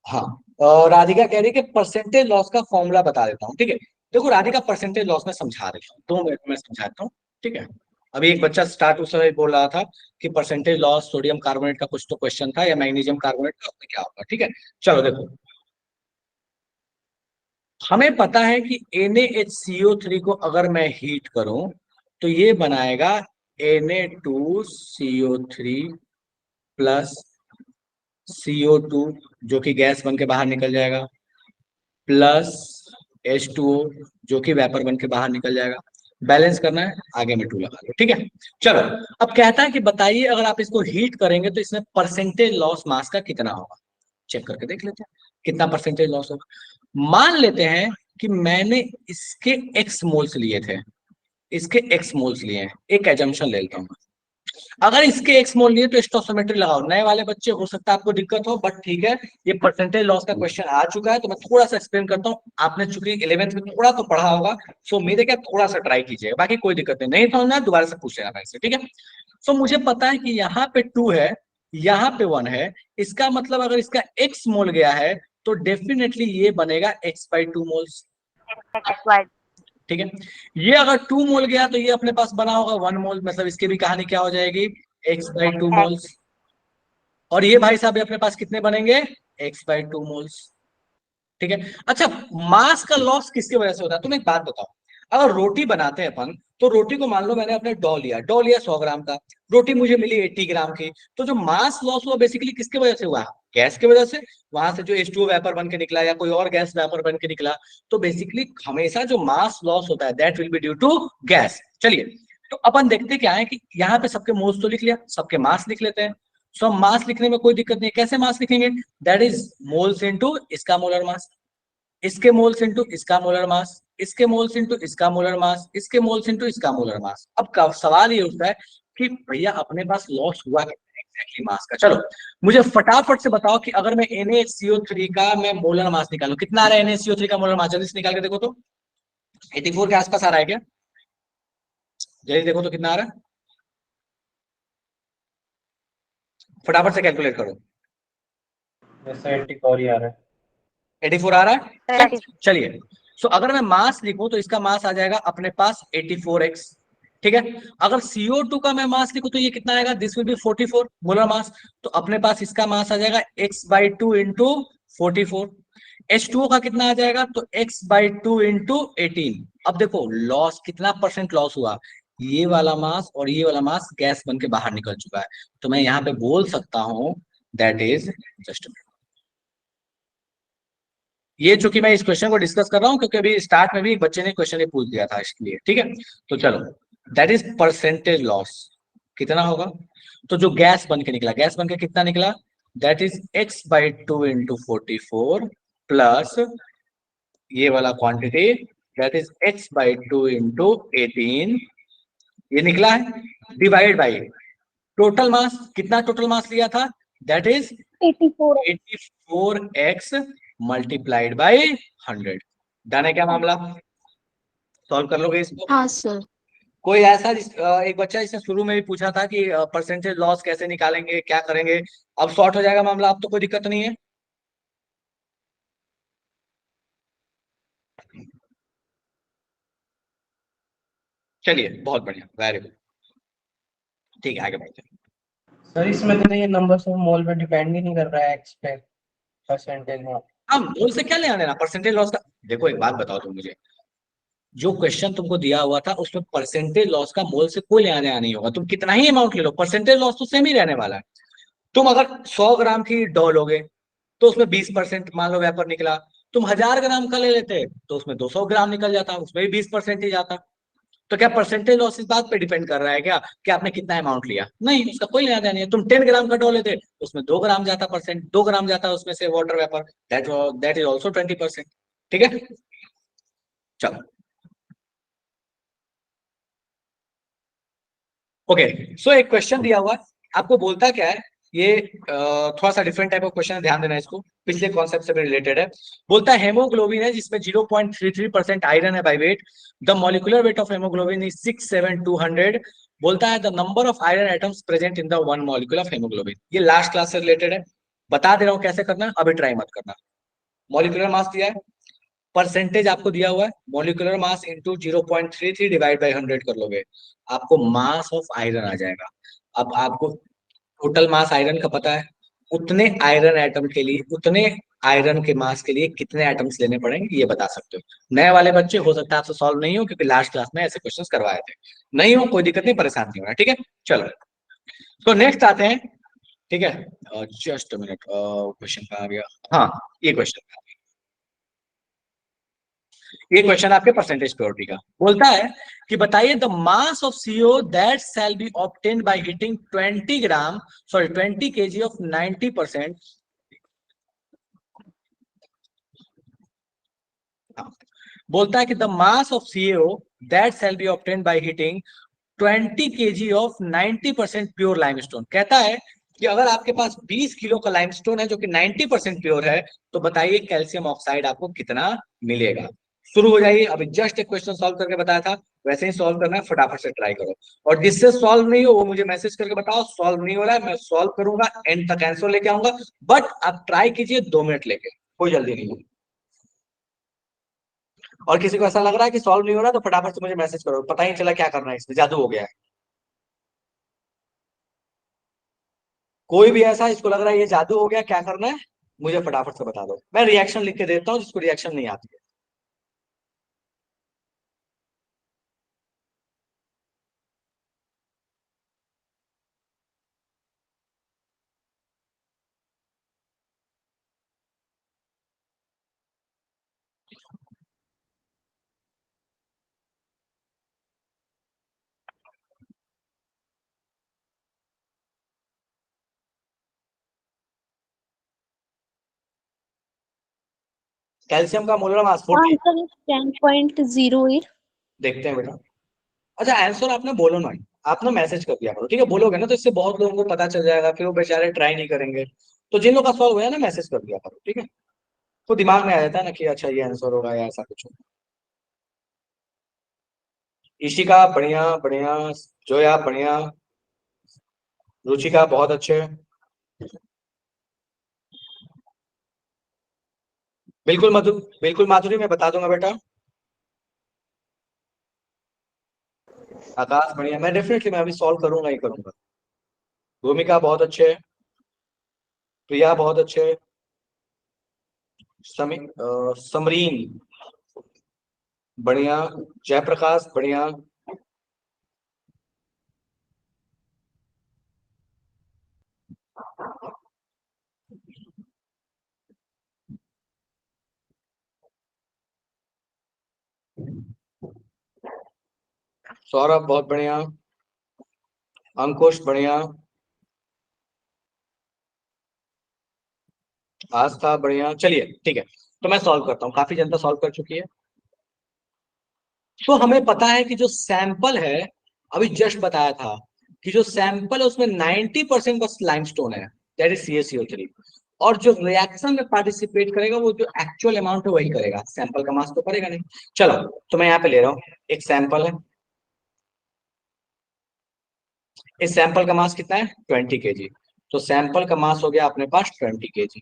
हाँ, और राधिका कह रही है कि परसेंटेज लॉस का फॉर्मूला बता देता हूँ, ठीक है। देखो राधिका, परसेंटेज लॉस में समझा देता हूँ, 2 मिनट में समझाता हूँ, ठीक है। अभी एक बच्चा स्टार्ट उस समय बोल रहा था कि परसेंटेज लॉस सोडियम कार्बोनेट का कुछ तो क्वेश्चन था या मैग्नीशियम कार्बोनेट का, उसमें क्या होगा, ठीक है। चलो देखो, हमें पता है कि NaHCO3 को अगर मैं हीट करूं तो ये बनाएगा Na2CO3 प्लस CO2 जो कि गैस बन के बाहर निकल जाएगा, प्लस H2O जो कि वेपर बन के बाहर निकल जाएगा। बैलेंस करना है, आगे में 2 लगा लो, ठीक है। चलो, अब कहता है कि बताइए अगर आप इसको हीट करेंगे तो इसमें परसेंटेज लॉस मास का कितना होगा। चेक करके देख लेते हैं कितना परसेंटेज लॉस होगा। मान लेते हैं कि मैंने इसके एक्स मोल्स लिए थे, इसके एक्स मोल्स लिए हैं, एक एजम्पशन ले लेता हूँ। अगर इसके एक्स मोल लिए तो स्टोसियोमेट्री लगाओ। नए वाले बच्चे हो सकता है आपको दिक्कत हो, बट ठीक है, ये परसेंटेज लॉस का क्वेश्चन आ चुका है तो मैं थोड़ा सा एक्सप्लेन करता हूँ। आपने चूंकि 11th में थोड़ा तो पढ़ा होगा, सो उम्मीद है कि आप थोड़ा सा ट्राई कीजिएगा, बाकी कोई दिक्कत नहीं, नहीं समझना दोबारा से पूछ लेना से, ठीक है। सो मुझे पता है कि यहाँ पे 2 है, यहाँ पे 1 है, इसका मतलब अगर इसका एक्स मोल गया है तो डेफिनेटली ये बनेगा x/2 मोल्स, ठीक है। ये अगर 2 मोल गया तो ये अपने पास बना होगा 1 मोल, मतलब इसकी भी कहानी क्या हो जाएगी, x/2 मोल्स। और ये भाई साहब अपने पास कितने बनेंगे, x/2 मोल्स, ठीक है। अच्छा, मास का लॉस किसकी वजह से होता है? तुम एक बात बताओ, अगर रोटी बनाते हैं अपन, तो रोटी को मान लो मैंने अपने डॉ लिया 100 ग्राम का, रोटी मुझे मिली 80 ग्राम की, तो जो मास लॉस हुआ बेसिकली किसकी वजह से हुआ, गैस की वजह से। वहां से जो H2O वेपर बन के निकला या कोई और गैस वेपर बन के निकला, तो बेसिकली हमेशा जो मास लॉस होता है that will be due to gas. चलिए, तो अपन देखते क्या है कि यहाँ पे सबके मोल्स तो लिख लिया, सबके मास लिख लेते हैं। सो मास लिखने में कोई दिक्कत नहीं, कैसे मास लिखेंगे, दैट इज मोल्स इनटू इसका मोलर मास, इसके मोल्स इंटू इसका मोलर मास, इसके मोल्स इंटू इसका मोलर मास, इसके मोल्स इंटू इसका मोलर मास। अब सवाल ये उठता है कि भैया अपने पास लॉस हुआ कितना एग्जैक्टली मास का। चलो मुझे फटाफट से बताओ कि अगर मैं NaCO3 का मैं मोलर मास निकालूं, कितना आ रहा है NaCO3 का मोलर मास, जल्दी से निकाल के देखो तो। 84 के आसपास आ रहा है क्या? जल्दी देखो तो कितना आ रहा है, फटाफट से कैलकुलेट करो। जैसे 84 ही आ रहा है। 84 आ रहा है। चलिए, सो अगर मैं मास लिखूं तो इसका मास आ जाएगा अपने पास 84x। ठीक है, अगर CO2 का मैं मास लिखूं तो ये कितना आएगा, this will be 44 molar mass. तो अपने पास इसका मास आ जाएगा x/2 इंटू 44। H2O का कितना आ जाएगा, तो x/2 इंटू 18। अब देखो लॉस कितना परसेंट लॉस हुआ, ये वाला मास और ये वाला मास गैस बन के बाहर निकल चुका है। तो मैं यहाँ पे बोल सकता हूं दैट इज जस्ट, ये चूंकि मैं इस क्वेश्चन को डिस्कस कर रहा हूं क्योंकि अभी स्टार्ट में भी एक बच्चे ने क्वेश्चन पूछ दिया था इसके लिए। ठीक है, तो चलो दैट इज परसेंटेज लॉस कितना होगा। तो जो गैस बन के निकला, गैस बन के कितना निकला, that is x/2 into 44 plus ये वाला quantity that is x/2 into 18, ये निकला है, डिवाइड बाई टोटल मास। कितना टोटल मास लिया था, that is 84। 84x multiplied by 100। Done है क्या मामला, सॉल्व कर लोगे इसको? हाँ सर। कोई ऐसा एक बच्चा जिसने शुरू में भी पूछा था कि परसेंटेज लॉस कैसे निकालेंगे, क्या करेंगे, अब सॉर्ट हो जाएगा मामला, अब तो कोई दिक्कत नहीं है। चलिए बहुत बढ़िया, वेरी गुड। ठीक है, आगे बढ़ते हैं। सर इसमें तो ये नंबर ऑफ मोल पे डिपेंड ही नहीं कर रहा है, एक्स पे परसेंटेज में। हम मोल से क्या ले आने ना, परसेंटेज लॉस का। देखो एक बात बताओ तुम मुझे, जो क्वेश्चन तुमको दिया हुआ था उसमें परसेंटेज लॉस का मोल से कोई लेना देना नहीं होगा। तुम कितना ही अमाउंट ले लो, परसेंटेज लॉस तो सेम ही रहने वाला है। तुम अगर 100 ग्राम की डॉ लोगे तो उसमें 20% मान लो वेपर निकला। तुम 1000 ग्राम का ले लेते तो उसमें 200 ग्राम निकल जाता, उसमें भी 20% ही जाता। तो क्या परसेंटेज लॉस इस बात पे डिपेंड कर रहा है क्या कि आपने कितना अमाउंट लिया? नहीं, उसका कोई लेना देना नहीं है। तुम 10 ग्राम का डॉ लेते उसमें 2 ग्राम जाता, परसेंट 2 ग्राम जाता उसमें से water vapour, that is also 20%। ठीक है, चलो ओके। सो एक क्वेश्चन दिया हुआ है, आपको बोलता क्या है ये, थोड़ा सा डिफरेंट टाइप ऑफ क्वेश्चन है, ध्यान देना इसको, पिछले कॉन्सेप्ट से भी रिलेटेड है। बोलता है हेमोग्लोबिन है जिसमें 0.33% आयरन है by weight, the molecular weight of haemoglobin is 67200। बोलता है the number of iron atoms present in the one molecule of haemoglobin. ये लास्ट क्लास से रिलेटेड है, बता दे रहा हूँ कैसे करना, अभी ट्राई मत करना। मॉलिक्यूलर मास दिया है, परसेंटेज आपको दिया हुआ है, molecular mass into 0.33 divide by 100 कर लोगे, आपको मास ऑफ आयरन आ जाएगा। अब आपको टोटल मास आयरन का पता है, उतने आयरन एटम के लिए, उतने आयरन के मास के लिए कितने एटम्स लेने पड़ेंगे ये बता सकते हो। नए वाले बच्चे हो सकता है आपसे सॉल्व नहीं हो क्योंकि लास्ट क्लास में ऐसे क्वेश्चंस करवाए थे। नहीं हो कोई दिक्कत नहीं, परेशान नहीं होना। ठीक है, चलो तो नेक्स्ट आते हैं। ठीक है, जस्ट मिनट, क्वेश्चन कहाँ आ गया, हाँ ये क्वेश्चन, ये क्वेश्चन आपके परसेंटेज प्योरिटी का बोलता है कि बताइए the mass of CO that shall be obtained by heating 20 gram, sorry 20 KG of 90%। बोलता है कि the mass of CO that shall be obtained by heating 20 KG of 90% pure limestone. कहता है कि अगर आपके पास 20 किलो का लाइमस्टोन है जो कि 90% प्योर है, तो बताइए कैल्शियम ऑक्साइड आपको कितना मिलेगा। शुरू हो जाइए, अभी जस्ट एक क्वेश्चन सॉल्व करके बताया था, वैसे ही सॉल्व करना है, फटाफट से ट्राई करो। और जिससे सॉल्व नहीं हो वो मुझे मैसेज करके बताओ, सॉल्व नहीं हो रहा है मैं सॉल्व करूंगा, एंड तक आंसर लेके आऊंगा। बट आप ट्राई कीजिए 2 मिनट लेके, कोई जल्दी नहीं है। और किसी को ऐसा लग रहा है कि सॉल्व नहीं हो रहा तो फटाफट से मुझे मैसेज करो, पता ही नहीं चला क्या करना है, इसमें जादू हो गया है। कोई भी ऐसा इसको लग रहा है ये जादू हो गया, क्या करना है मुझे फटाफट से बता दो, मैं रिएक्शन लिख के देता हूँ जिसको रिएक्शन नहीं आती है। कैल्शियम का मोलर मास 40। आंसर 10.08। देखते हैं बेटा। अच्छा आंसर आपने बोलो ना, आप ना मैसेज कर दिया करो, ठीक है, बोलोगे ना तो इससे बहुत लोगों को पता चल जाएगा, फिर वो बेचारे ट्राई नहीं करेंगे। तो जिन लोगों का सॉल्व हुआ है ना मैसेज कर दिया करो, ठीक है, तो दिमाग में आ जाता है ना कि अच्छा ये आंसर होगा या ऐसा कुछ होगा। ईशिका बढ़िया बढ़िया, जोया बढ़िया, रुचिका बहुत अच्छे, बिल्कुल मधु, बिल्कुल माधुरी मैं बता दूंगा बेटा। आकाश बढ़िया, मैं डेफिनेटली मैं अभी सॉल्व करूंगा ही करूंगा। भूमिका बहुत अच्छे, प्रिया बहुत अच्छे, समरीन बढ़िया, जयप्रकाश बढ़िया, सौरभ बहुत बढ़िया, अंकुश बढ़िया, आस्था बढ़िया। चलिए ठीक है, तो मैं सॉल्व करता हूँ, काफी जनता सॉल्व कर चुकी है। तो हमें पता है कि जो सैंपल है, अभी जस्ट बताया था कि जो सैंपल है उसमें 90% बस लाइमस्टोन है, दैट इज CaCO3। और जो रिएक्शन में पार्टिसिपेट करेगा वो जो एक्चुअल अमाउंट है वही करेगा, सैंपल का मास तो करेगा नहीं। चलो तो मैं यहाँ पे ले रहा हूँ, एक सैंपल है, इस सैंपल का मास कितना है 20 kg। तो सैंपल का मास हो गया अपने पास 20 kg।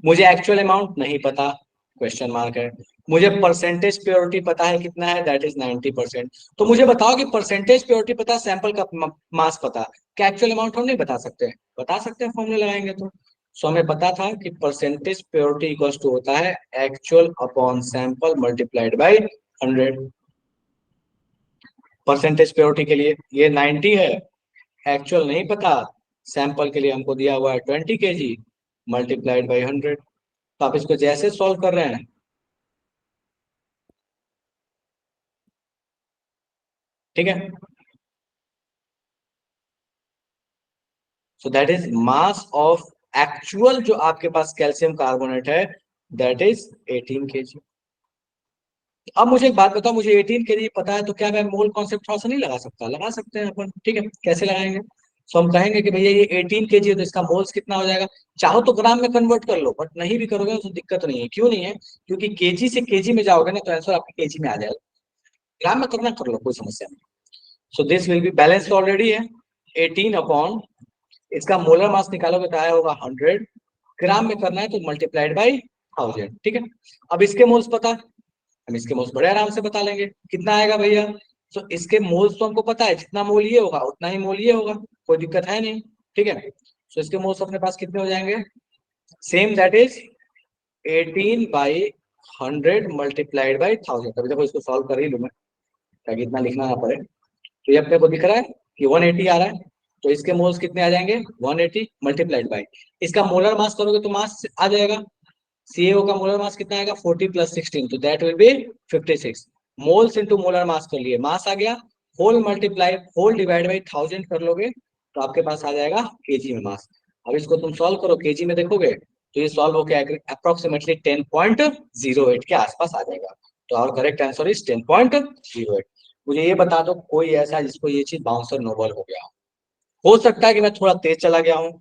मुझे एक्चुअल अमाउंट नहीं पता, क्वेश्चन मार्क है। मुझे परसेंटेज प्योरिटी पता है कितना है, दैट इज 90%। तो मुझे बताओ कि परसेंटेज प्योरिटी पता, सैंपल का मास पता, क्या एक्चुअल अमाउंट हम नहीं बता सकते? बता सकते हैं, फॉर्मूला लगाएंगे तो। सो हमें पता था कि परसेंटेज प्योरिटी इक्वल्स टू होता है actual upon sample multiplied by 100। Percentage purity के लिए ये 90 है, एक्चुअल नहीं पता, सैंपल के लिए हमको दिया हुआ है 20 kg मल्टीप्लाइड बाई 100। तो आप इसको जैसे सॉल्व कर रहे हैं, ठीक है, so that is mass of actual जो आपके पास कैल्शियम कार्बोनेट है, दैट इज 18 kg। अब मुझे एक बात बताओ, मुझे 18 kg पता है तो क्या मैं मोल कॉन्सेप्ट थोड़ा सा नहीं लगा सकता? लगा सकते हैं अपन, ठीक है, कैसे लगाएंगे? सो हम कहेंगे कि भैया ये 18 kg है तो इसका मोल्स कितना हो जाएगा, चाहो तो ग्राम में कन्वर्ट कर लो, बट नहीं भी करोगे तो दिक्कत नहीं है। क्यों नहीं है? क्योंकि केजी से केजी में जाओगे ना तो आंसर आपके केजी में आ जाएगा, ग्राम में करना कर लो, कोई समस्या नहीं। So this will be balance already है, 18 अपॉन इसका मोलर मास निकालोगे तो आया होगा 100, ग्राम में करना है तो मल्टीप्लाइड बाई 1000, ठीक है। अब इसके मोल्स पता, हम इसके मोल्स बड़े आराम से बता लेंगे, कितना आएगा भैया? तो इसके मोल्स तो हमको पता है, जितना मोल ये होगा उतना ही मोल ये होगा, कोई दिक्कत है नहीं, ठीक है। तो इसके मोल्स अपने पास कितने हो जाएंगे? Same, that is 18 by 100 multiplied by 1000। अभी देखो इसको सॉल्व कर ही लूं मैं, ताकि इतना लिखना ना पड़े। तो ये अपने को दिख रहा है कि 180 आ रहा है, तो इसके मोल्स कितने आ जाएंगे? 180 मल्टीप्लाइड बाई, इसका मोलर मास करोगे तो मास आ जाएगा, CaO का मोलर मास कितना आएगा? 40 + 16, तो that will be 56। Moles into molar mass कर लिए, मास आ गया, whole multiply whole divide by 1000 कर लोगे तो आपके पास आ जाएगा केजी में मास। अब इसको तुम सॉल्व करो, केजी में देखोगे तो ये सॉल्व होकर अप्रोक्सीमेटली 10.08 के आसपास आ जाएगा। तो और करेक्ट आंसर इज 10.08। मुझे ये बता दो कोई ऐसा जिसको ये चीज बाउंसर नोबल हो गया हो सकता है कि मैं थोड़ा तेज चला गया हूँ,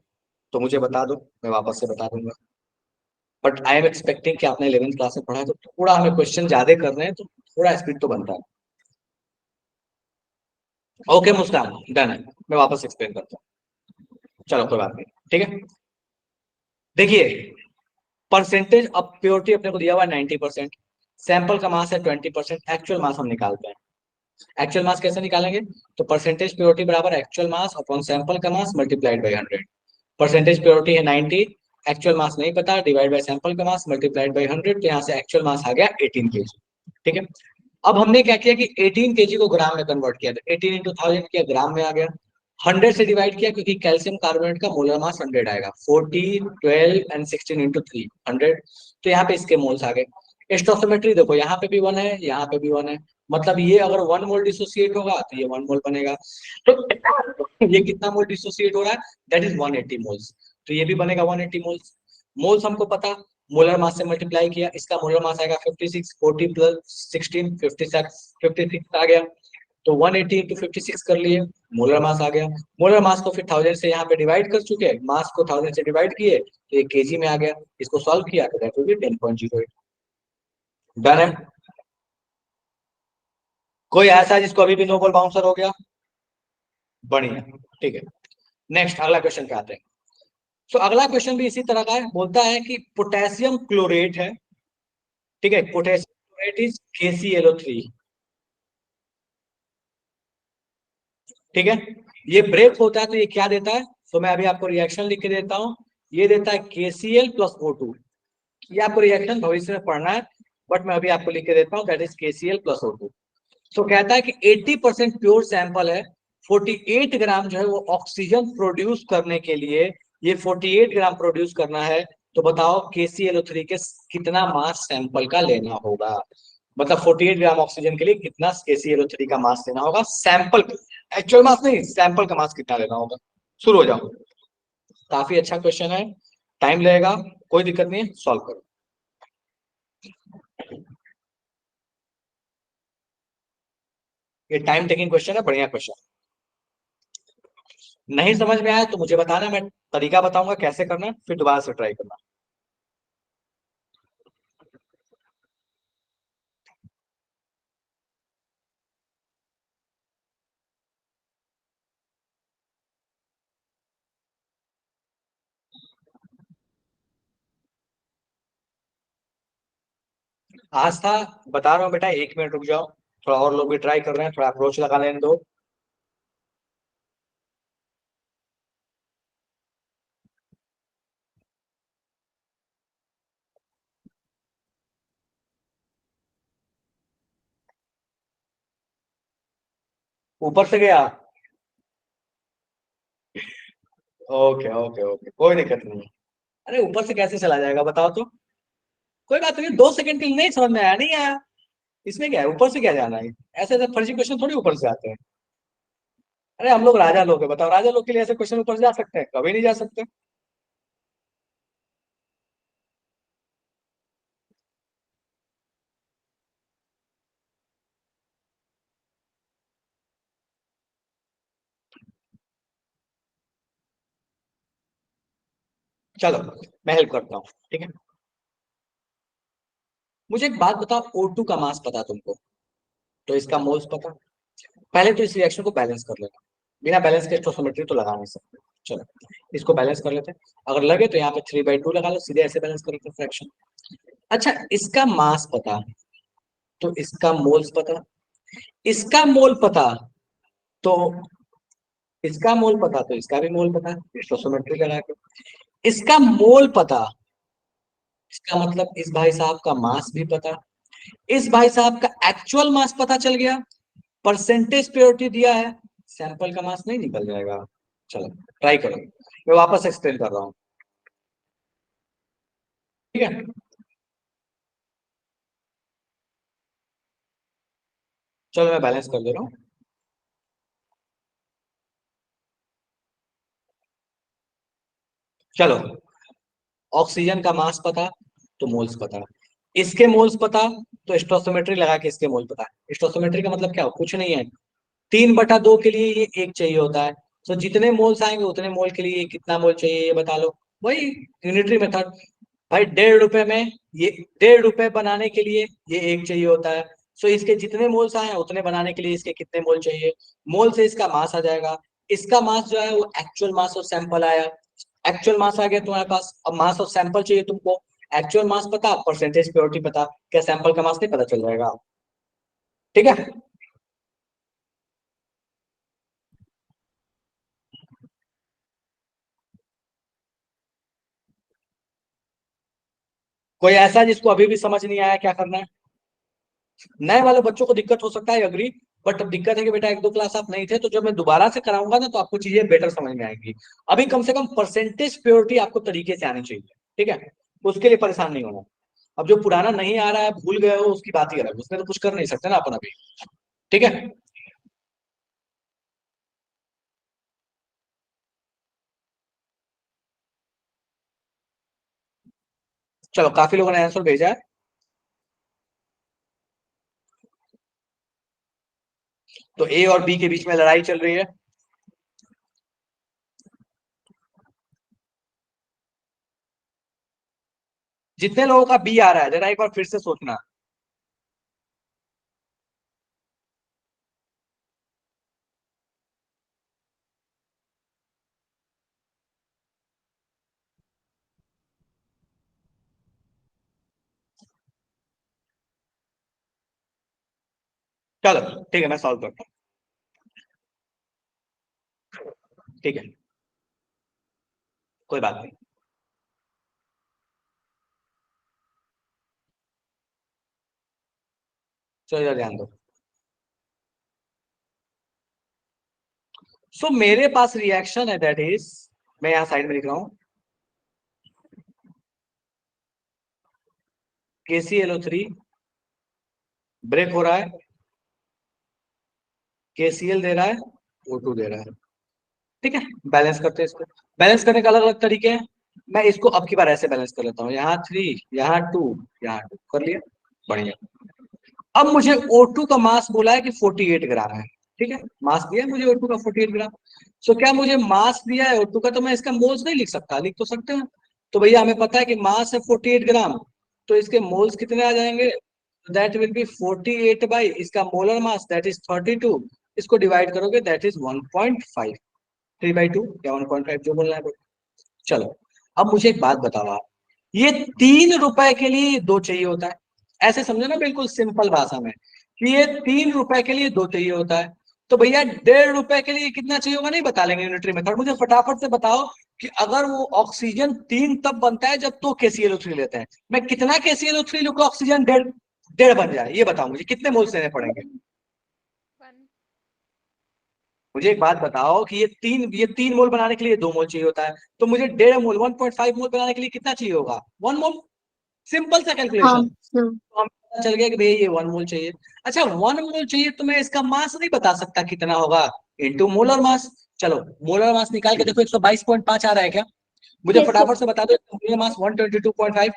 तो मुझे बता दो, मैं वापस से बता दूंगा। बट आई एम एक्सपेक्टिंग कि आपने 11th क्लास में पढ़ा है तो थोड़ा हमें क्वेश्चन ज्यादा कर रहे हैं तो थोड़ा स्पीड तो बनता है। ओके मुस्कान, डन है, मैं वापस एक्सप्लेन करता हूँ, चलो कोई बात नहीं, ठीक है। देखिए परसेंटेज, अब प्योरिटी अपने को दिया हुआ है 90%, सैंपल का मास है 20%, एक्चुअल मास हम निकालते हैं। एक्चुअल मास कैसे निकालेंगे? तो परसेंटेज प्योरिटी बराबर एक्चुअल मास अपॉन सैंपल का mass multiplied by 100। Percentage purity है 90, एक्चुअल मास नहीं पता, डिवाइड बाय सैंपल का मास मल्टीप्लाइड बाय 100, तो यहाँ से एक्चुअल मास आ गया 18 kg, ठीक है। अब हमने क्या किया कि 18 kg को ग्राम में कन्वर्ट किया, तो 18 इंटू 1000 किया, ग्राम में आ गया। 100 से डिवाइड किया क्योंकि कैल्शियम कार्बोनेट का मोलर मास 100 आएगा, 40 12 एंड 16 इंटू 3 100, तो यहाँ पे इसके मोल्स आ गए। स्टोसियोमेट्री देखो, यहाँ पे भी 1 है, यहाँ पे भी 1 है, मतलब ये अगर 1 मोल डिसोसिएट होगा तो ये 1 मोल बनेगा, तो ये कितना मोल डिसोसिएट हो रहा है? दैट इज 180 मोल्स, तो ये भी बनेगा 180 मोल्स। मोल्स हमको पता, मोलर मास से मल्टीप्लाई किया, इसका मोलर मास आएगा 56, 40 प्लस 16 56, 56 आ गया। तो 180 इंटू 56 कर लिए, मोलर मास आ गया। मोलर मास को फिर 1000 से यहाँ पे डिवाइड कर चुके हैं, मास को 1000 से डिवाइड किए तो ये केजी में आ गया। इसको सॉल्व किया तो दैट विल बी 10.08। डन है। कोई ऐसा जिसको अभी भी नो बॉल बाउंसर हो गया? बढ़िया, ठीक है। नेक्स्ट अगला क्वेश्चन पे आते हैं। तो अगला क्वेश्चन भी इसी तरह का है, बोलता है कि पोटेशियम क्लोरेट है, ठीक है, पोटेशियम क्लोरेट इज KClO3, ठीक है। ये ब्रेक होता है तो ये क्या देता है, तो मैं अभी आपको रिएक्शन लिख के देता हूं। ये देता है KCl प्लस O2। ये आपको रिएक्शन भविष्य में पढ़ना है, बट मैं अभी आपको लिख के देता हूं, that is KCl plus O2। तो कहता है कि 80% प्योर सैंपल है, 48 ग्राम जो है वो ऑक्सीजन प्रोड्यूस करने के लिए, ये 48 ग्राम प्रोड्यूस करना है। तो बताओ KClO3 के कितना मास सैंपल का लेना होगा, मतलब 48 ग्राम ऑक्सीजन के लिए कितना KClO3 का मास लेना होगा सैंपल, एक्चुअल मास नहीं, सैंपल का मास कितना लेना होगा। शुरू हो जाओ। काफी अच्छा क्वेश्चन है, टाइम लगेगा, कोई दिक्कत नहीं है, सॉल्व करो। ये टाइम टेकिंग क्वेश्चन है, बढ़िया क्वेश्चन। नहीं समझ में आया तो मुझे बताना, मैं तरीका बताऊंगा कैसे करना है, फिर दोबारा से ट्राई करना। आस्था, बता रहा हूँ बेटा, 1 मिनट रुक जाओ, थोड़ा और लोग भी ट्राई कर रहे हैं, थोड़ा अप्रोच लगा लेने दो। ऊपर से गया? ओके ओके ओके, कोई दिक्कत नहीं है। अरे ऊपर से कैसे चला जाएगा बताओ तो। कोई बात नहीं, 2 सेकंड के लिए नहीं समझ में आया, नहीं आया, इसमें क्या है, ऊपर से क्या जाना है। ऐसे ऐसे फर्जी क्वेश्चन थोड़ी ऊपर से आते हैं। अरे हम लोग राजा लोग हैं, बताओ राजा लोग के लिए ऐसे क्वेश्चन ऊपर से जा सकते हैं? कभी नहीं जा सकते। चलो मैं हेल्प करता हूँ, ठीक है। मुझे एक बात बताओ, O2 का मास पता तुमको, तो इसका मोल्स पता। पहले तो इस रिएक्शन को बैलेंस कर लेना, बिना बैलेंस के स्टोइकोमेट्री तो लगा नहीं सकते। चलो इसको बैलेंस कर लेते हैं, अगर लगे तो यहाँ पे 3/2 लगा लो, सीधे ऐसे बैलेंस कर लेते हैं फ्रैक्शन। अच्छा, इसका मास पता तो इसका मोल्स पता, इसका मोल पता तो इसका मोल पता, तो इसका भी मोल पता, स्टोइकोमेट्री लगा के। इसका मोल पता, इसका मतलब इस भाई साहब का मास भी पता, इस भाई साहब का एक्चुअल मास पता चल गया, परसेंटेज प्योरिटी दिया है, सैंपल का मास नहीं निकल जाएगा। चलो ट्राई करो, मैं वापस एक्सप्लेन कर रहा हूँ, ठीक है। चलो मैं बैलेंस कर दे रहा हूँ। चलो, ऑक्सीजन का मास पता तो मोल्स पता, इसके मोल्स पता तो स्टोइकोमेट्री लगा के इसके मोल पता। स्टोइकोमेट्री का मतलब क्या हो, कुछ नहीं है, 3/2 के लिए ये 1 चाहिए होता है, तो जितने मोल्स आएंगे उतने मोल के लिए कितना मोल चाहिए ये बता लो, वही यूनिटरी मेथड। भाई 1.5 रुपए में ये, 1.5 रुपए बनाने के लिए ये 1 चाहिए होता है, सो इसके जितने मोल्स आए उतने बनाने के लिए इसके कितने मोल चाहिए, मोल से इसका मास आ जाएगा। इसका मास जो है वो एक्चुअल मास ऑफ सैंपल आया, एक्चुअल मास आ गया तुम्हारे पास, अब मास ऑफ सैंपल चाहिए तुमको, एक्चुअल मास पता, परसेंटेज प्योरिटी पता, क्या सैंपल का मास नहीं पता चल जाएगा, ठीक है। कोई ऐसा जिसको अभी भी समझ नहीं आया क्या करना है? नए वाले बच्चों को दिक्कत हो सकता है, अग्री, बट अब दिक्कत है कि बेटा 1-2 क्लास आप नहीं थे, तो जब मैं दोबारा से कराऊंगा ना तो आपको चीजें बेटर समझ में आएंगी। अभी कम से कम परसेंटेज प्योरिटी आपको तरीके से आनी चाहिए, ठीक है, उसके लिए परेशान नहीं होना। अब जो पुराना नहीं आ रहा है, भूल गए हो, उसकी बात ही अलग है, उसमें तो कुछ कर नहीं सकते ना अपन अभी, ठीक है। चलो काफी लोगों ने आंसर भेजा है। तो ए और बी के बीच में लड़ाई चल रही है। जितने लोगों का बी आ रहा है जरा एक बार फिर से सोचना। चलो ठीक है, मैं सॉल्व करता हूँ। ठीक है, कोई बात नहीं। चलो इधर ध्यान दो। सो मेरे पास रिएक्शन है, दैट इज, मैं यहां साइड में लिख रहा हूं, KClO3 ब्रेक हो रहा है, KCl दे रहा है, O2 दे रहा है। ठीक है, बैलेंस करते हैं इसको। बैलेंस करने का अलग अलग तरीके हैं। मैं इसको अब की बार ऐसे बैलेंस कर लेता हूँ, यहाँ 3, यहाँ 2, यहाँ 2 कर लिया, बढ़िया। अब मुझे O2 का मास बोला है कि 48 ग्राम है। ठीक है, मास दिया है मुझे O2 का 48 ग्राम। सो क्या मुझे मास दिया है O2 का, तो मैं इसका मोल्स नहीं लिख सकता? लिख तो सकते हैं। तो भैया हमें पता है कि मास है 48 ग्राम, तो इसके मोल्स कितने आ जाएंगे? दैट विल बी 48 बाई इसका मोलर मास दैट इज 32। इसको डिवाइड करोगे दैट इज 1.5, 3/2 या 1.5 जो बोलना है बोलो। चलो अब मुझे एक बात बताओ आप, ये 3 रुपए के लिए 2 चाहिए होता है, ऐसे समझो ना बिल्कुल सिंपल भाषा में, कि ये 3 रुपए के लिए 2 चाहिए होता है। तो भैया 1.5 रुपए के लिए कितना चाहिए होगा नहीं बता लेंगे यूनिटरी मेथड। मुझे फटाफट से बताओ कि अगर वो ऑक्सीजन 3 तब बनता है जब 2 KClO3 लेते हैं, मैं कितना KClO3 लूंगा ऑक्सीजन 1.5 बन जाए, ये बताओ मुझे कितने मोल्स लेने पड़ेंगे। मुझे एक बात बताओ कि ये तीन मोल बनाने के लिए 2 मोल चाहिए होता है, तो मुझे 1.5 मोल 1.5 मोल बनाने के लिए कितना चाहिए होगा? 1 मोल। सिंपल सा हाँ कैलकुलेशन। तो हमें पता चल गया कि भैया ये 1 मोल चाहिए। अच्छा 1 मोल चाहिए तो मैं इसका मास नहीं बता सकता कितना होगा, इनटू मोलर मास। चलो मोलर मास निकाल के देखो, 122.5 आ रहा है क्या? मुझे यस सर। फटाफट से बता दो, मोलर मास 122.5,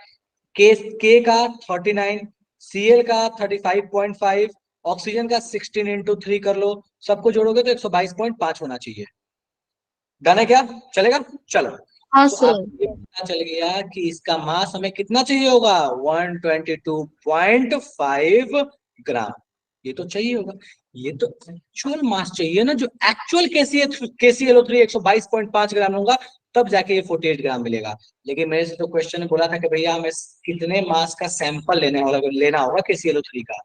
के का 39, Cl का 35.5, ऑक्सीजन का 16 इंटू 3 कर लो, सबको जोड़ोगे तो 122.5 होना चाहिए। डन है क्या? चलेगा? चलो। हाँ तो सर। आपको ये पता चल गया कि इसका मास हमें कितना चाहिए होगा, 122.5 ग्राम। ये तो चाहिए होगा। ये तो एक्चुअल मास चाहिए ना, जो एक्चुअल KClO3 122.5 ग्राम होगा, तब जाके ये 48 ग्राम मिलेगा। लेकिन मेरे से तो क्वेश्चन ने बोला था कि भैया हमें कितने मास का सैंपल लेना होगा KClO3 का,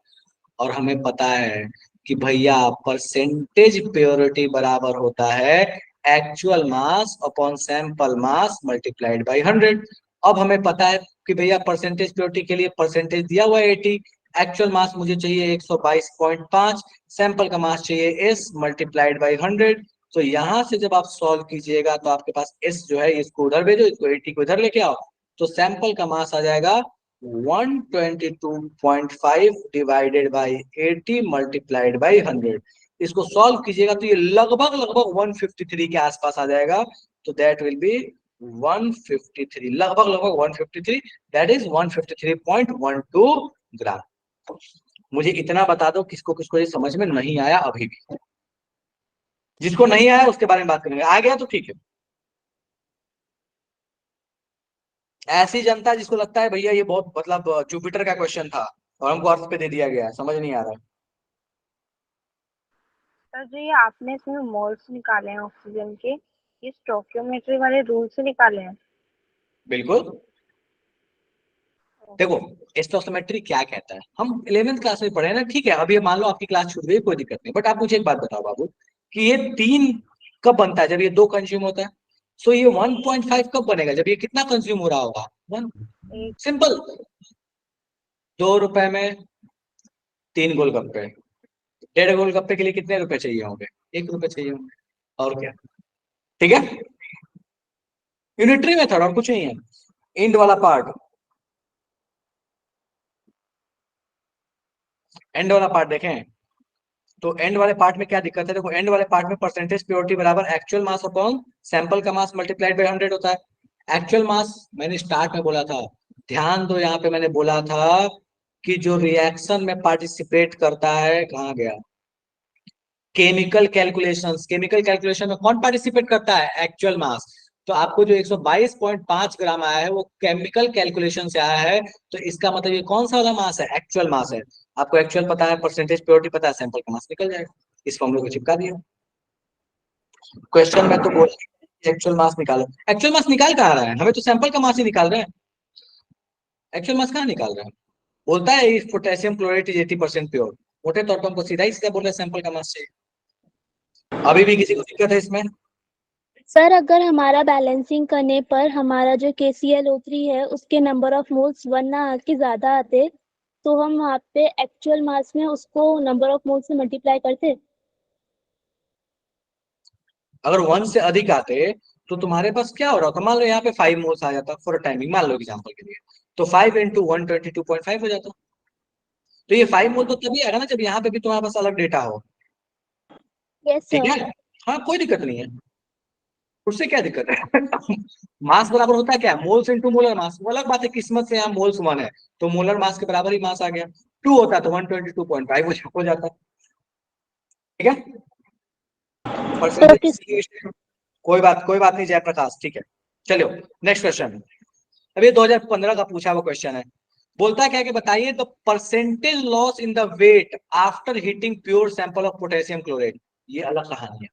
और हमें पता है कि भैया परसेंटेज प्योरिटी बराबर होता है actual mass upon sample mass multiplied by 100। अब हमें पता है कि भैया परसेंटेज प्योरिटी के लिए परसेंटेज दिया हुआ है 80, एक्चुअल मास मुझे चाहिए 122.5, सैंपल का मास चाहिए S मल्टीप्लाइड बाई 100। तो यहां से जब आप सॉल्व कीजिएगा तो आपके पास S जो है इसको उधर भेजो, इसको 80 को इधर लेके आओ, तो सैंपल का मास आ जाएगा 122.5 डिवाइडेड बाई 80 मल्टीप्लाइड बाई 100। इसको सॉल्व कीजिएगा तो ये लगभग लगभग 153 के आसपास आ जाएगा। तो दैट विल बी 153, लगभग लगभग 153, दैट इज 153.12 ग्राम। मुझे इतना बता दो किसको किसको ये समझ में नहीं आया अभी भी। जिसको नहीं आया उसके बारे में बात करेंगे, आ गया तो ठीक है। ऐसी जनता जिसको लगता है भैया ये बहुत मतलब जुपिटर का क्वेश्चन था और हमको अर्थ पे दे दिया गया, समझ नहीं आ रहा है। सर जो ये आपने इसमें मोल्स निकाले हैं ऑक्सीजन के, ये स्टोकियोमेट्री वाले रूल से निकाले हैं? बिल्कुल। देखो स्टोकियोमेट्री क्या कहता है, हम 11th क्लास में पढ़े ना, ठीक है अभी मान लो आपकी क्लास छूट गई कोई दिक्कत नहीं, बट आप मुझे एक बात बताओ बाबू कि ये 3 कब बनता है? जब ये 2 कंज्यूम होता है। सो ये 1.5 कब बनेगा? जब ये कितना कंज्यूम हो रहा होगा? 1। एक सिंपल। 2 रुपए में 3 गोलगप्पे, 1.5 गोलगप्पे के लिए कितने रुपए चाहिए होंगे? 1 रुपए चाहिए होंगे, और क्या। ठीक है, यूनिटरी मेथड और कुछ नहीं है। एंड वाला पार्ट, एंड वाला पार्ट देखें तो एंड वाले पार्ट में क्या दिक्कत है? देखो एंड वाले पार्ट में परसेंटेज प्योरिटी बराबर एक्चुअल मास अपॉन सैंपल का मास मल्टीप्लाइड बाय 100 होता है। एक्चुअल मास मैंने स्टार्ट में बोला था ध्यान दो, यहाँ पे मैंने बोला था कि जो रिएक्शन में पार्टिसिपेट करता है, कहाँ गया, केमिकल कैलकुलेशन में कौन पार्टिसिपेट करता है, एक्चुअल मास। तो आपको जो 122.5 ग्राम आया है वो केमिकल कैलकुलेशन से आया है, तो इसका मतलब ये कौन सा वाला मास है, एक्चुअल मास है। आपको एक्चुअल पता है, परसेंटेज प्योरिटी पता है, सैंपल का मास निकल जाएगा। इस फॉर्मूले को चिपका दिया। क्वेश्चन में तो बोला एक्चुअल मास निकालो, एक्चुअल मास निकाल कहाँ रहा है, हमें तो सैंपल का मास ही निकाल रहे हैं, एक्चुअल मास कहाँ निकाल रहे हैं। बोलता है if potassium chloride is 80% pure, मोटे तौर पर हमको सीधा ही सीधा बोल रहे हैं सैंपल का मास चाहिए। अभी भी किसी को दिक्कत है इसमें? सर अगर हमारा बैलेंसिंग करने पर हमारा जो KClO3 है उसके नंबर ऑफ मोल्स 1 ना आके ज्यादा आते, तो हम वहाँ पे एक्चुअल मास में उसको नंबर ऑफ मोल्स से मल्टीप्लाई करते। अगर 1 से अधिक आते तो तुम्हारे पास क्या हो रहा था, मान लो यहाँ पे 5 मोल्स आ जाता फॉर टाइमिंग, मान लो एग्जांपल के लिए, तो 5 इंटू 122.5 हो जाता। तो ये 5 मोल तो तभी आएगा ना जब यहाँ पे भी तुम्हारे पास अलग डेटा हो। यस ठीक सर। है, हाँ कोई दिक्कत नहीं है, उससे क्या दिक्कत है। मास बराबर होता है क्या, मोल्स इंटू मोलर मास। वो अलग बात है, किस्मत से यहाँ मोल्स 1 है तो मोलर मास के बराबर ही मास आ गया। 2 होता तो 122.5 हो जाता। ठीक है, ओके। परसेंटेज, कोई बात नहीं जयप्रकाश, ठीक है। चलो नेक्स्ट क्वेश्चन। अब ये 2015 का पूछा हुआ क्वेश्चन है। बोलता है क्या कि बताइए the percentage loss in the weight after heating pure sample of potassium chloride. ये अलग कहानी है।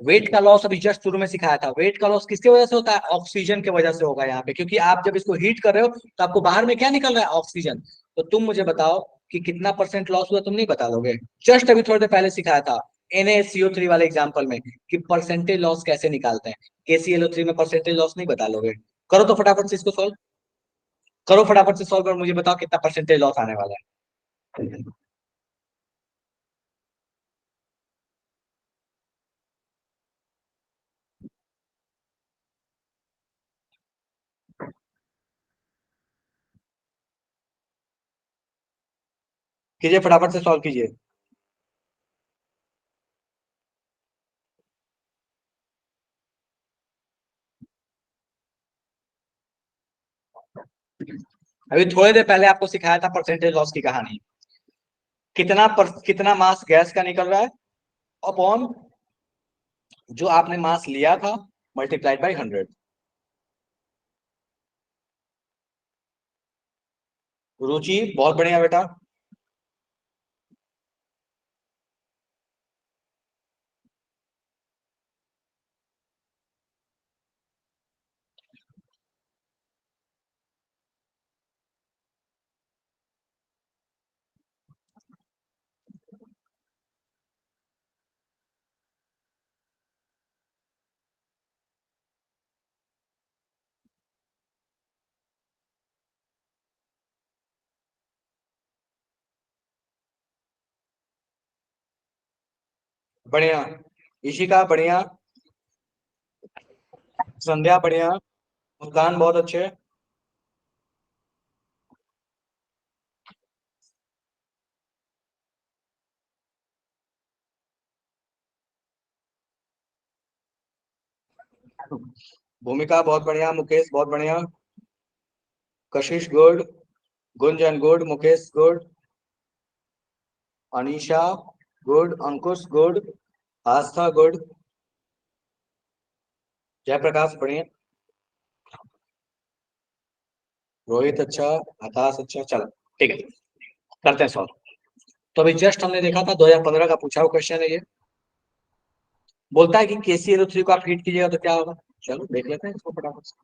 वेट का लॉस अभी जस्ट शुरू में सिखाया था। वेट का लॉस किसकी वजह से होता है, ऑक्सीजन की वजह से होगा यहाँ पे, क्योंकि आप जब इसको हीट कर रहे हो तो आपको बाहर में क्या निकल रहा है, ऑक्सीजन। तो तुम मुझे बताओ कि कितना परसेंट लॉस हुआ, तुम नहीं बता दोगे। जस्ट अभी थोड़ी देर पहले सिखाया था NaCO3 वाले एग्जाम्पल में कि परसेंटेज लॉस कैसे निकालते हैं। KClO3 में परसेंटेज लॉस नहीं बता लोगे। करो तो फटाफट से इसको सॉल्व करो, फटाफट से सॉल्व करो, मुझे बताओ कितना परसेंटेज लॉस आने वाला है। कीजिए, फटाफट से सॉल्व कीजिए। अभी थोड़ी देर पहले आपको सिखाया था परसेंटेज लॉस की कहानी। कितना मास गैस का निकल रहा है अपॉन जो आपने मास लिया था मल्टीप्लाइड बाई 100। रुचि बहुत बढ़िया बेटा। बढ़िया, इशिका बढ़िया, संध्या बढ़िया, मुस्कान बहुत अच्छे। भूमिका बहुत बढ़िया, मुकेश बहुत बढ़िया, Kashish good, Gunjan good, Mukesh good, Anisha good, Ankush good, Astha good, Jayprakash बढ़िया, रोहित अच्छा, आकाश अच्छा। चलो ठीक है, करते हैं सॉल्व। तो अभी जस्ट हमने देखा था 2015 का पूछा हुआ क्वेश्चन है ये। बोलता है कि KClO3 को आप हीट कीजिएगा तो क्या होगा। चलो देख लेते हैं इसको फटाफट से।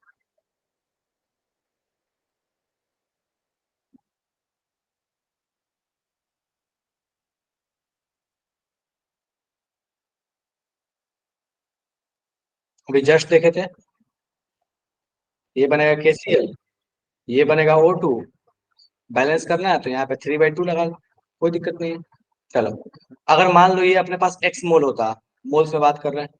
अभी जस्ट देखे थे, ये बनेगा KCl, ये बनेगा O2। बैलेंस करना है तो यहाँ पे 3/2 लगा लो, कोई दिक्कत नहीं है। चलो, अगर मान लो ये अपने पास x मोल होता, मोल्स में बात कर रहे हैं,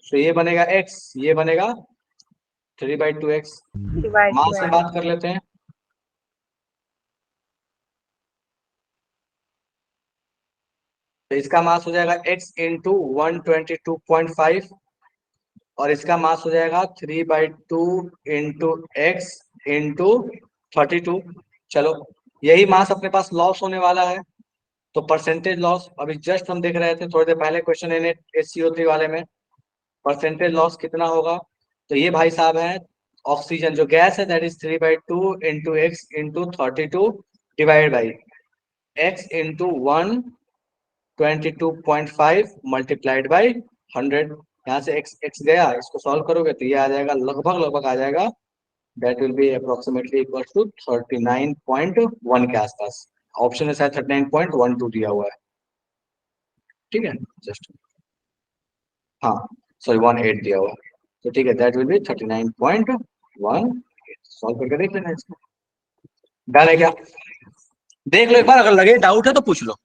तो ये बनेगा x, ये बनेगा 3/2x। डिवाइड मास में बाय बात कर लेते हैं, तो इसका मास हो जाएगा x इंटू 122.5 और इसका मास हो जाएगा 3/2 इंटू एक्स इंटू 32। चलो यही मास अपने पास लॉस होने वाला है, तो परसेंटेज लॉस अभी जस्ट हम देख रहे थे थोड़ी देर पहले क्वेश्चन NaHCO3 वाले में, परसेंटेज लॉस कितना होगा। तो ये भाई साहब है ऑक्सीजन जो गैस है, that is 3/2 into x into 32 divide by x into 122.5 multiplied by 100। यहाँ से एक्स एक्स गया, इसको सॉल्व करोगे तो ये आ जाएगा लगभग आ जाएगा, that will be approximately equal to 39.1 के आसपास। ऑप्शन में शायद 39.12 दिया हुआ है, ठीक है जस्ट, हाँ सॉरी 18 दिया हुआ है, तो ठीक है दैट विल बी 39.1। सॉल्व करके देख लेना इसको, डन है क्या? देख लो एक बार, अगर लगे डाउट है तो पूछ लो।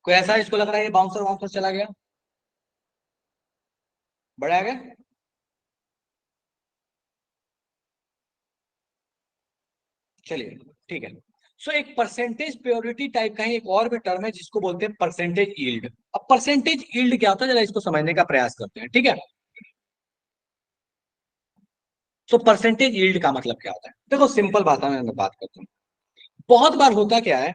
कोई ऐसा इसको लग रहा है ये बाउंसर वाउंसर चला गया, बड़ा आ गया? चलिए ठीक है। सो एक परसेंटेज प्योरिटी टाइप का ही एक और भी टर्म है जिसको बोलते हैं परसेंटेज यील्ड। अब परसेंटेज यील्ड क्या होता है, जरा इसको समझने का प्रयास करते हैं, ठीक है। तो परसेंटेज यील्ड का मतलब क्या होता है, देखो सिंपल बात है, मैं बात करता हूँ। बहुत बार होता क्या है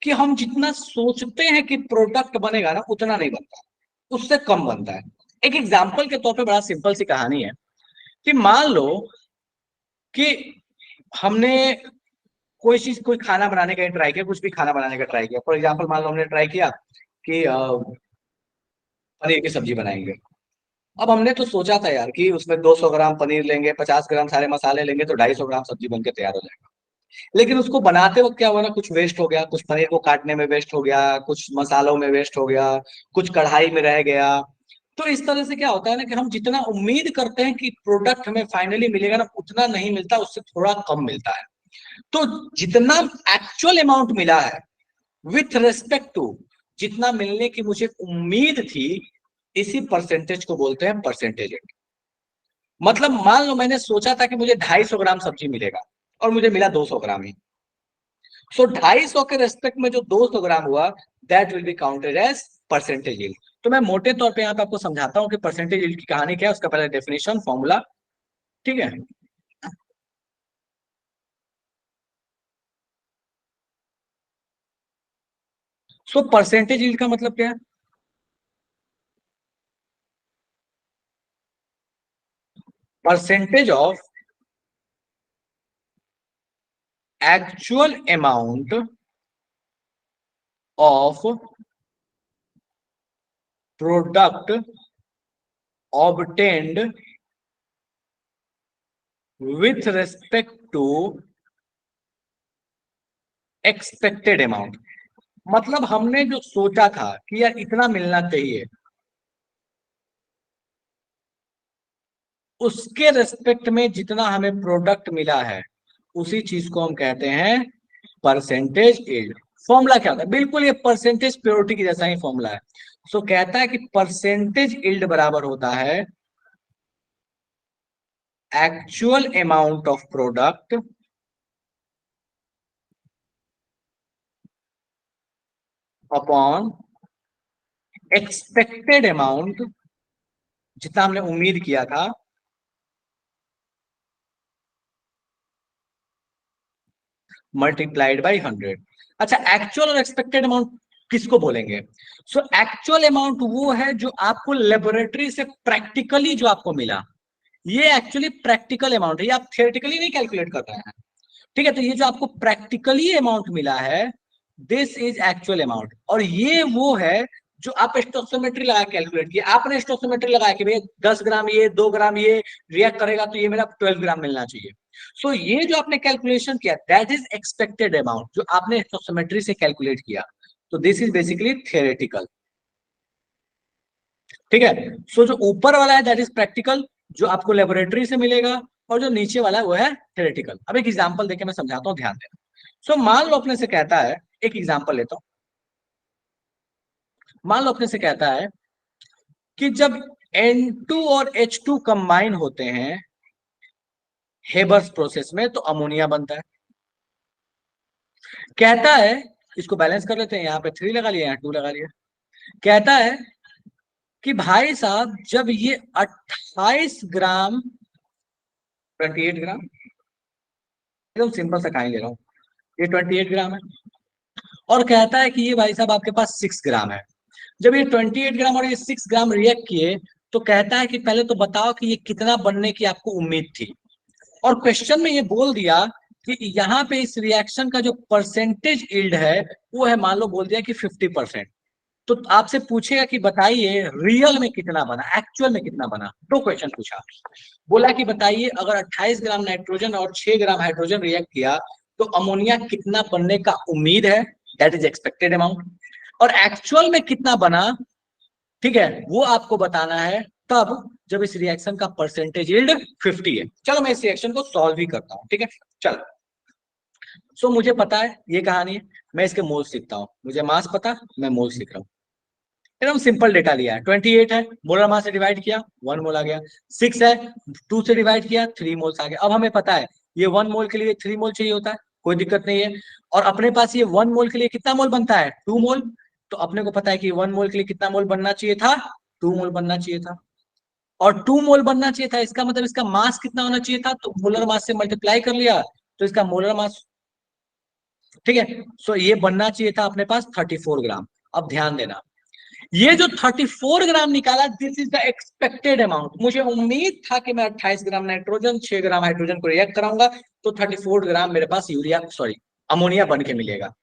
कि हम जितना सोचते हैं कि प्रोडक्ट बनेगा ना, उतना नहीं बनता, उससे कम बनता है। एक एग्जाम्पल के तौर पे बड़ा सिंपल सी कहानी है कि मान लो कि हमने कोई चीज, कोई खाना बनाने का ट्राई किया, कुछ भी खाना बनाने का ट्राई किया। फॉर एग्जाम्पल मान लो हमने ट्राई किया कि पनीर की सब्जी बनाएंगे। अब हमने तो सोचा था यार कि उसमें 200 ग्राम पनीर लेंगे, 50 ग्राम सारे मसाले लेंगे, तो 250 ग्राम सब्जी बनके तैयार हो जाएगा। लेकिन उसको बनाते वक्त क्या हुआ ना, कुछ वेस्ट हो गया, कुछ पनीर को काटने में वेस्ट हो गया, कुछ मसालों में वेस्ट हो गया, कुछ कढ़ाई में रह गया। तो इस तरह से क्या होता है ना कि हम जितना उम्मीद करते हैं कि प्रोडक्ट हमें फाइनली मिलेगा ना, उतना नहीं मिलता, उससे थोड़ा कम मिलता है। तो जितना एक्चुअल अमाउंट मिला है विथ रेस्पेक्ट टू जितना मिलने की मुझे उम्मीद थी, इसी परसेंटेज को बोलते हैं परसेंटेज। मतलब मान लो मैंने सोचा था कि मुझे 250 ग्राम सब्जी मिलेगा और मुझे मिला 200 ग्राम ही। सो 250 के रेस्पेक्ट में जो 200 ग्राम हुआ, that will be counted as percentage yield. तो मैं मोटे तौर पे यहाँ पे आपको समझाता हूँ कि परसेंटेज यील्ड की कहानी क्या है, उसका पहले डेफिनेशन फॉर्मूला, ठीक है। सो परसेंटेज यील्ड का मतलब क्या है, percentage of actual amount of product obtained with respect to expected amount। मतलब हमने जो सोचा था कि यार इतना मिलना चाहिए, उसके रेस्पेक्ट में जितना हमें प्रोडक्ट मिला है, उसी चीज को हम कहते हैं परसेंटेज यील्ड। फॉर्मूला क्या होता है, बिल्कुल ये परसेंटेज प्योरिटी की जैसा ही फॉर्मूला है। सो कहता है कि परसेंटेज यील्ड बराबर होता है actual amount of product upon expected amount, जितना हमने उम्मीद किया था, मल्टीप्लाइड बाई 100। अच्छा, एक्चुअल और एक्सपेक्टेड अमाउंट किसको बोलेंगे? सो एक्चुअल अमाउंट वो है जो आपको लेबोरेटरी से प्रैक्टिकली जो आपको मिला, ये एक्चुअली प्रैक्टिकल अमाउंट है, ये आप थियोरेटिकली नहीं कैलकुलेट कर रहे हैं, ठीक है। तो ये जो आपको प्रैक्टिकली अमाउंट मिला है, दिस इज एक्चुअल अमाउंट। और ये वो है जो आप स्टोक्सियोमेट्री लगा कैलकुलेट किया। आपने स्टोक्सियोमेट्री लगाया कि भैया 10 ग्राम ये, 2 ग्राम ये रिएक्ट करेगा तो ये मेरा 12 ग्राम मिलना चाहिए। सो ये जो आपने कैलकुलेशन किया, दैट इज एक्सपेक्टेड अमाउंट जो आपने स्टोक्सियोमेट्री से कैलकुलेट किया। तो दिस इज बेसिकली थियोरेटिकल, ठीक है। सो जो ऊपर वाला है दैट इज प्रैक्टिकल, जो आपको लेबोरेटरी से मिलेगा, और जो नीचे वाला है वो है थियोरेटिकल। अब एक एग्जांपल देके मैं समझाता हूँ, ध्यान देना। सो मान लो अपने से कहता है, एक एग्जांपल लेता हूं, मान लो अपने से कहता है कि जब N2 और H2 कंबाइन होते हैं हेबर्स प्रोसेस में तो अमोनिया बनता है। कहता है, इसको बैलेंस कर लेते हैं, यहाँ पे 3 लगा लिया, यहाँ 2 लगा लिया। कहता है कि भाई साहब जब ये 28 ग्राम 28 ग्राम, एकदम सिंपल सा कहानी ले रहा हूँ, ये 28 ग्राम है और कहता है कि ये भाई साहब आपके पास 6 ग्राम है। जब ये 28 ग्राम और ये 6 ग्राम रिएक्ट किए तो कहता है कि पहले तो बताओ कि ये कितना बनने की आपको उम्मीद थी। और क्वेश्चन में ये बोल दिया कि यहाँ पे इस रिएक्शन का जो परसेंटेज यील्ड है वो है, मान लो बोल दिया कि 50%। तो आपसे पूछेगा कि बताइए रियल में कितना बना, एक्चुअल में कितना बना। दो क्वेश्चन पूछा, बोला कि बताइए अगर 28 ग्राम नाइट्रोजन और 6 ग्राम हाइड्रोजन रिएक्ट किया तो अमोनिया कितना बनने का उम्मीद है, दैट इज एक्सपेक्टेड अमाउंट, और एक्चुअल में कितना बना, ठीक है, वो आपको बताना है तब जब इस रिएक्शन का परसेंटेज यील्ड 50 है। चलो मैं इस रिएक्शन को सॉल्व ही करता हूं, ठीक है। चलो सो मुझे पता है ये कहानी है, मैं इसके मोल्स लिखता हूं, मुझे मास पता, मैं मोल्स लिख रहा हूं। एकदम सिंपल डेटा लिया है, 28 है, मोलर मास से डिवाइड किया 1 मोल आ गया, 6 है 2 से डिवाइड किया 3 मोल्स आ गया। अब हमें पता है ये 1 मोल के लिए 3 मोल चाहिए होता है, कोई दिक्कत नहीं है। और अपने पास ये 1 मोल के लिए कितना मोल बनता है, 2 मोल। तो अपने को पता है कि 1 मोल के लिए कितना मोल बनना चाहिए था, 2 मोल बनना चाहिए था। और 2 मोल बनना चाहिए था, इसका मतलब इसका मास कितना होना चाहिए था, तो मोलर मास से मल्टीप्लाई कर लिया तो इसका मोलर मास, ठीक है। सो ये बनना चाहिए था अपने पास 34 ग्राम। अब ध्यान देना, ये जो 34 ग्राम निकाला, this is the expected amount. मुझे उम्मीद था कि मैं 28 ग्राम नाइट्रोजन 6 ग्राम हाइड्रोजन को रिएक्ट कराऊंगा तो 34 ग्राम मेरे पास यूरिया सॉरी अमोनिया बन के मिलेगा।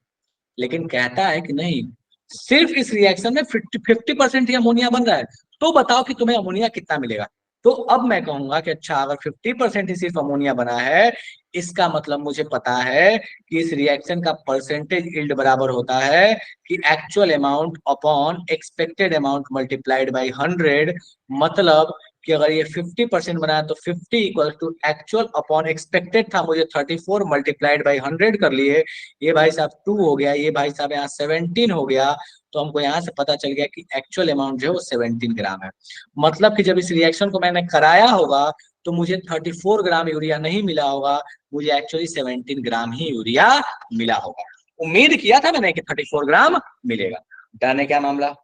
लेकिन कहता है कि नहीं, सिर्फ इस रिएक्शन में 50% ही अमोनिया बन रहा है, तो बताओ कि तुम्हें अमोनिया कितना मिलेगा। तो अब मैं कहूंगा कि अच्छा अगर 50% ही सिर्फ अमोनिया बना है, इसका मतलब मुझे पता है कि इस रिएक्शन का परसेंटेज यील्ड बराबर होता है कि actual amount upon expected amount multiplied by 100। मतलब कि अगर ये 50% बनाया तो 50 equal to actual upon expected था, मुझे 34 मल्टीप्लाइड बाई 100 कर लिए, ये भाई साहब 2 हो गया, ये भाई साहब यहाँ 17 हो गया। तो हमको यहाँ से पता चल गया कि एक्चुअल अमाउंट जो है वो 17 ग्राम है। मतलब कि जब इस रिएक्शन को मैंने कराया होगा तो मुझे 34 ग्राम यूरिया नहीं मिला होगा, मुझे एक्चुअली 17 ग्राम ही यूरिया मिला होगा। उम्मीद किया था मैंने कि 34 ग्राम मिलेगा। डन है क्या मामला?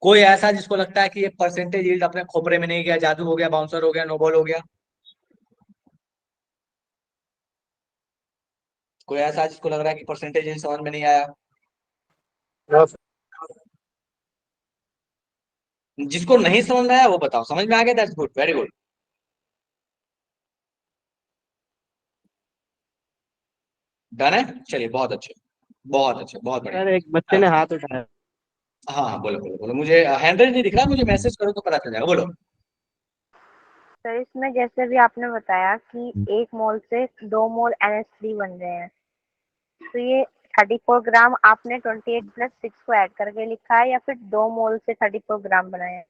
कोई ऐसा जिसको लगता है कि ये परसेंटेज यील्ड अपने खोपरे में नहीं गया, जादू हो गया, बाउंसर हो गया, नोबॉल हो गया? कोई ऐसा जिसको लग रहा है कि परसेंटेज यील्ड समझ में नहीं आया? जिसको नहीं समझ में आया वो बताओ, समझ में आ गया, that's good, very good. Done है, चलिए बहुत अच्छे, बहुत अच्छे, बहुत बढ़िया। सर एक बच्चे ने हाथ उठाया। हाँ हाँ, बोलो बोलो बोलो, मुझे हैंडल नहीं दिख रहा, मुझे मैसेज करो तो पता चल जाएगा, बोलो। सर इसमें जैसे भी आपने बताया कि 1 मोल से 2 मोल NH3 बन रहे हैं, तो ये 34 ग्राम आपने 28 प्लस 6 को ऐड करके लिखा है या फिर 2 मोल से 34 ग्राम बनाया है?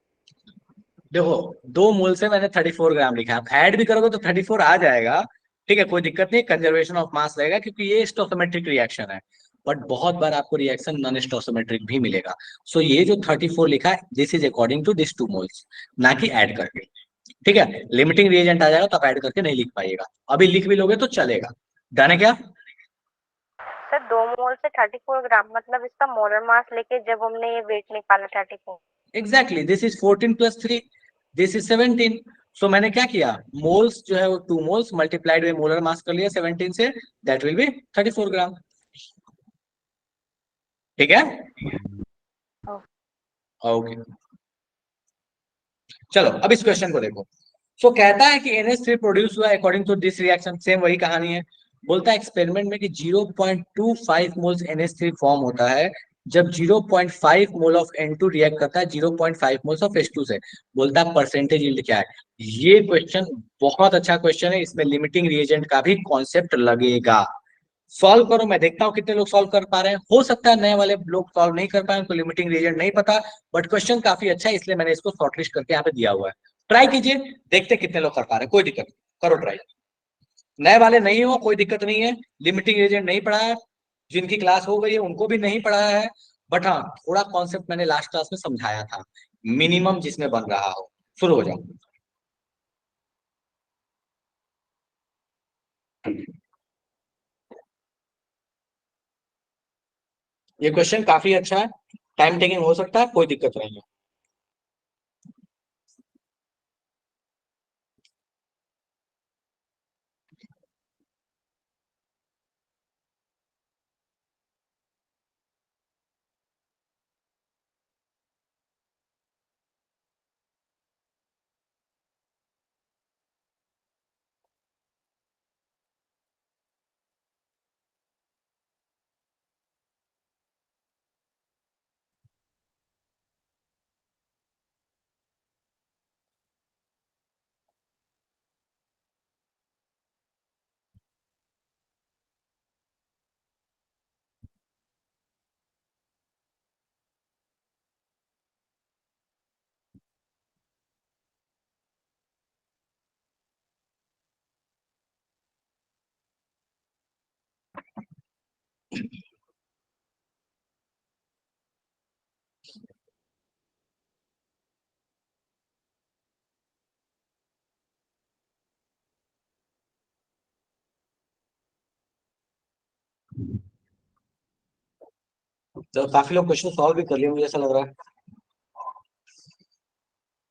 देखो 2 मोल से मैंने 34 ग्राम लिखा है, आप ऐड भी करोगे तो 34 आ जाएगा, ठीक है, कोई दिक्कत नहीं, कंजर्वेशन ऑफ मास रहेगा क्योंकि ये स्टोइकोमेट्रिक रिएक्शन है। बट बहुत बार आपको रिएक्शन नॉन स्टोइकोमेट्रिक भी मिलेगा। सो ये जो 34 लिखा है this is according to this 2 moles, ना कि ऐड करके, ठीक है। लिमिटिंग रिएजेंट आ जाएगा तो आप ऐड करके नहीं लिख पाइएगा, अभी लिख भी लोगे तो चलेगा। डन है क्या? सर 2 मोल से 34 ग्राम मतलब इसका मोलर मास लेके जब हमने ये वेट निकाला 34। Exactly, this is 14 plus 3, this is 17। सो मैंने क्या किया, मोल्स जो है वो 2 moles multiplied by molar mass कर लिया 17 से, दैट विल बी 34 ग्राम, ठीक है। ओके चलो अब इस क्वेश्चन को देखो। सो कहता है कि NH3 प्रोड्यूस हुआ according to this reaction, same वही कहानी है। बोलता है एक्सपेरिमेंट में कि 0.25 मोल्स NH3 फॉर्म होता है जब 0.5 मोल ऑफ N2 रिएक्ट करता है 0.5 मोल्स ऑफ H2 से। बोलता है परसेंटेज यील्ड क्या है। ये क्वेश्चन बहुत अच्छा क्वेश्चन है, इसमें लिमिटिंग रिएजेंट का भी कॉन्सेप्ट लगेगा। सॉल्व करो, मैं देखता हूँ कितने लोग सॉल्व कर पा रहे हैं। हो सकता है नए वाले लोग सॉल्व नहीं कर पाए, उनको लिमिटिंग रिएजेंट नहीं पता, बट क्वेश्चन काफी अच्छा है इसलिए मैंने इसको शॉर्टलिस्ट करके यहाँ पे दिया हुआ है। ट्राई कीजिए, देखते कितने लोग कर पा रहे हैं, कोई दिक्कत नहीं, करो ट्राई। नए वाले नहीं हो कोई दिक्कत नहीं है, लिमिटिंग रिएजेंट नहीं पढ़ा है, जिनकी क्लास हो गई है उनको भी नहीं पढ़ाया है, बट हाँ थोड़ा कॉन्सेप्ट मैंने लास्ट क्लास में समझाया था, मिनिमम जिसमें बन रहा हो। शुरू हो जाओ। ये क्वेश्चन काफी अच्छा है, टाइम टेकिंग हो सकता है, कोई दिक्कत नहीं है। तो काफी लोग क्वेश्चन सॉल्व भी कर लिए, मुझे ऐसा लग रहा है।